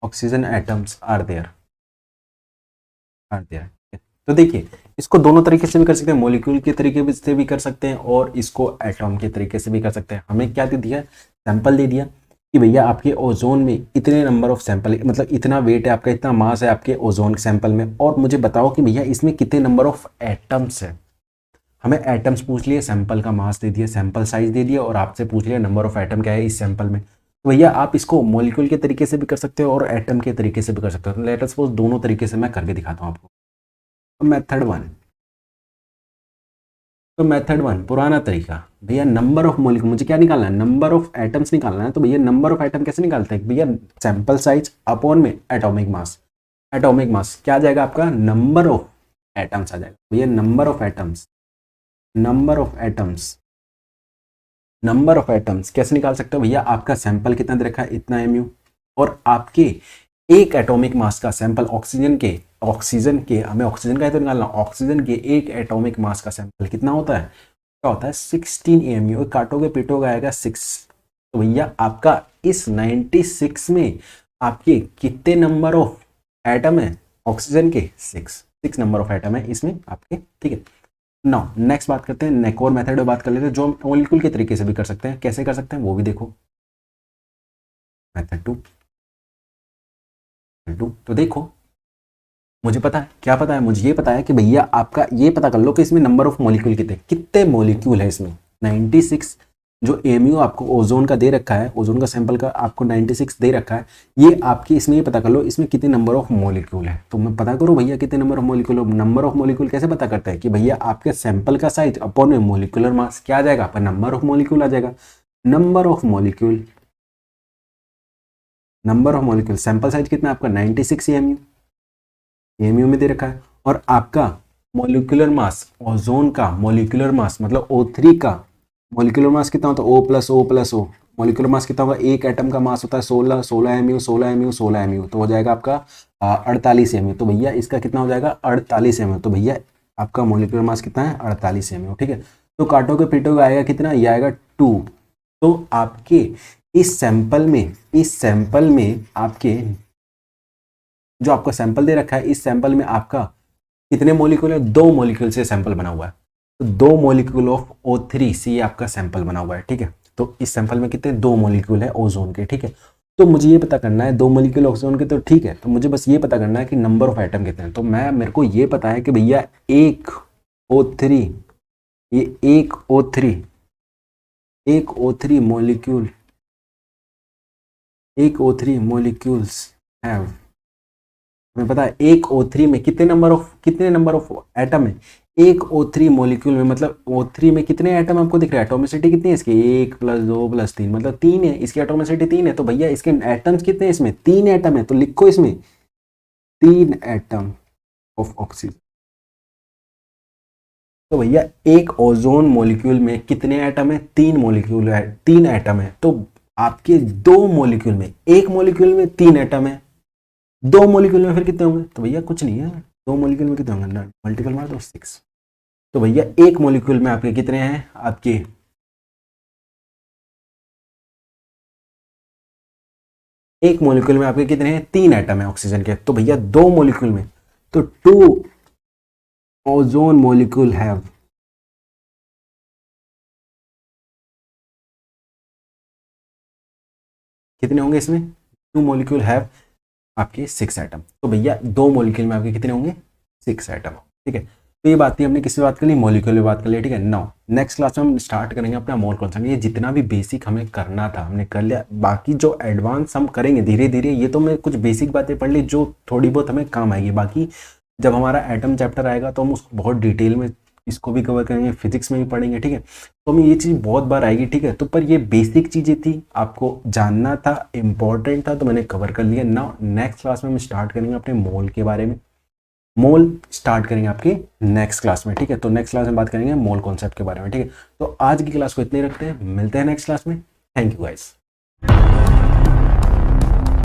oxygen atoms are there, are there. तो देखिए इसको दोनों तरीके से भी कर सकते हैं, मॉलिक्यूल के तरीके से भी कर सकते हैं और इसको एटॉम के तरीके से भी कर सकते हैं। हमें क्या दे दिया, सैंपल दे दिया कि भैया आपके ओजोन में इतने नंबर ऑफ सैंपल, मतलब इतना वेट है आपका, इतना मास है आपके ओजोन सैंपल में, और मुझे बताओ कि भैया इसमें कितने नंबर ऑफ एटम्स है। हमें एटम्स पूछ लिए, सैंपल का मास दे दिया, सैंपल साइज दे दिया, और आपसे पूछ लिया नंबर ऑफ एटम क्या है इस सैंपल में। तो भैया आप इसको मॉलिक्यूल के तरीके से भी कर सकते हो और एटम के तरीके से भी कर सकते हो। लेट अस सपोज दोनों तरीके से मैं करके दिखाता हूँ आपको। मेथड वन, तो मेथड वन पुराना तरीका, भैया नंबर ऑफ मॉलिक्यूल, मुझे क्या निकालना है, नंबर ऑफ एटम्स निकालना है। तो भैया नंबर ऑफ एटम कैसे निकालते हैं, भैया सैंपल साइज अपॉन में एटॉमिक मास, एटॉमिक मास क्या आ जाएगा आपका, नंबर ऑफ एटम्स आ जाएगा। भैया number of atoms, number of atoms, number of atoms कैसे निकाल सकते हो, भैया आपका सैंपल कितना दे रखा है, इतना mu, और आपके एक एटॉमिक मास का सैंपल ऑक्सीजन के हमें ऑक्सीजन का तो निकालना, ऑक्सीजन के एक एटॉमिक मास का सैंपल कितना होता है, क्या होता है 16 AMU, काटोगे पीटोगे आएगा 6। तो भैया आपका इस 96 में आपके कितने नंबर ऑफ एटम है, ऑक्सीजन के 6 नंबर ऑफ एटम है इसमें आपके, ठीक है। नाउ नेक्स्ट बात करते हैं, एक और मेथड में बात कर लेते हैं जो हम मॉलिक्यूल के तरीके से भी कर सकते हैं। कैसे कर सकते हैं वो भी देखो, मेथड टू, तो देखो मुझे पता है, क्या पता है, मुझे ये पता है कि भैया आपका ये पता कर लो कि इसमें नंबर ऑफ मॉलिक्यूल कितने कितने मॉलिक्यूल है इसमें, 96 जो AMU आपको ओजोन का दे रखा है, ओजोन का सैंपल का आपको 96 दे रखा है, ये आपकी इसमें ये पता कर लो इसमें कितने नंबर ऑफ मॉलिक्यूल है। तो मैं पता करो भैया कितने number of molecule, number of molecule कैसे पता करता है कि भैया आपके सैंपल का साइज अपॉन में मॉलिक्यूलर मास क्या आ जाएगा, आपका नंबर ऑफ मॉलिक्यूल आ जाएगा। Number of molecule, number of molecule, sample size कितना आपका 96 AMU में दे रखा है, और आपका मॉलिक्यूलर मास, ओजोन का मॉलिक्यूलर मास मतलब O3 का मॉलिक्यूलर मास कितना होता है, O+O+O, मॉलिक्यूलर मास कितना होगा, एक एटम का मास होता है 16 MU, 16 MU, 16 MU, तो हो जाएगा आपका 48 MU। तो भैया इसका कितना हो जाएगा 48 MU। तो भैया आपका मॉलिक्यूलर मास कितना है 48 MU, ठीक है। तो काटोगे पीटोगे आएगा कितना, ये आएगा 2। तो आपके इस सैंपल में आपके जो आपका सैंपल दे रखा है, इस सैंपल में आपका कितने मॉलिक्यूल है, 2 मॉलिक्यूल से सैंपल बना हुआ है। तो 2 मॉलिक्यूल ऑफ O3 से ये आपका सैंपल बना हुआ है, ठीक है। तो इस सैंपल में कितने 2 मॉलिक्यूल है ओजोन के, ठीक है। तो मुझे ये पता करना है 2 मॉलिक्यूल ओजोन के, तो ठीक है, तो मुझे बस ये पता करना है कि नंबर ऑफ एटम कितने हैं। तो मेरे को ये पता है कि भैया एक O3, ये एक O3 मॉलिक्यूल, एक O3 मॉलिक्यूल्स हैव, हमें पता है एक O3 में कितने नंबर ऑफ एटम है, एक O3 मॉलिक्यूल में, मतलब O3 में कितने एटम आपको दिख रहा है, एटोमिसिटी कितनी है इसकी, 1+2+3 मतलब 3 है, इसकी एटोमिसिटी 3 है। तो भैया इसके एटम्स कितने हैं, इसमें 3 एटम है, तो लिखो इसमें 3 एटम ऑफ ऑक्सीजन। तो भैया एक ओजोन मॉलिक्यूल में कितने एटम है, 3 मॉलिक्यूल है, 3 एटम है। तो आपके 2 मॉलिक्यूल में, एक मॉलिक्यूल में 3 एटम है, 2 मॉलिक्यूल में फिर कितने होंगे, तो भैया कुछ नहीं है, 2 मॉलिक्यूल में कितने होंगे, मल्टीपल मार दो 6। तो भैया एक मॉलिक्यूल में आपके कितने हैं, आपके एक मॉलिक्यूल में आपके कितने हैं, 3 एटम है ऑक्सीजन के। तो भैया 2 मॉलिक्यूल में, तो 2 ओजोन मॉलिक्यूल हैव, कितने होंगे इसमें, 2 मॉलिक्यूल हैव आपके 6 एटम। तो भैया 2 मॉलिक्यूल में आपके कितने होंगे, 6 एटम, ठीक है। तो ये बात थी, हमने किससे बात कर ली, मॉलिक्यूल में बात कर लिया, ठीक है। नाउ नेक्स्ट क्लास में हम स्टार्ट करेंगे अपना मोल कॉन्सेप्ट। ये जितना भी बेसिक हमें करना था हमने कर लिया, बाकी जो एडवांस हम करेंगे धीरे धीरे। ये तो मैं कुछ बेसिक बातें पढ़ ली जो थोड़ी बहुत हमें काम आएगी, बाकी जब हमारा एटम चैप्टर आएगा तो हम उसको बहुत डिटेल में इसको भी कवर करेंगे, फिजिक्स में भी पढ़ेंगे, ठीक है। तो हमें ये चीज़ बहुत बार आएगी, ठीक है। तो पर ये बेसिक चीज़ें थी, आपको जानना था, इम्पोर्टेंट था, तो मैंने कवर कर लिया। नाउ नेक्स्ट क्लास में हम स्टार्ट करेंगे अपने मोल के बारे में। मोल स्टार्ट करेंगे आपकी नेक्स्ट क्लास में, ठीक है। तो नेक्स्ट क्लास में बात करेंगे मोल कॉन्सेप्ट के बारे में, ठीक है। तो आज की क्लास को इतने ही रखते हैं, मिलते हैं नेक्स्ट क्लास में। Thank you guys.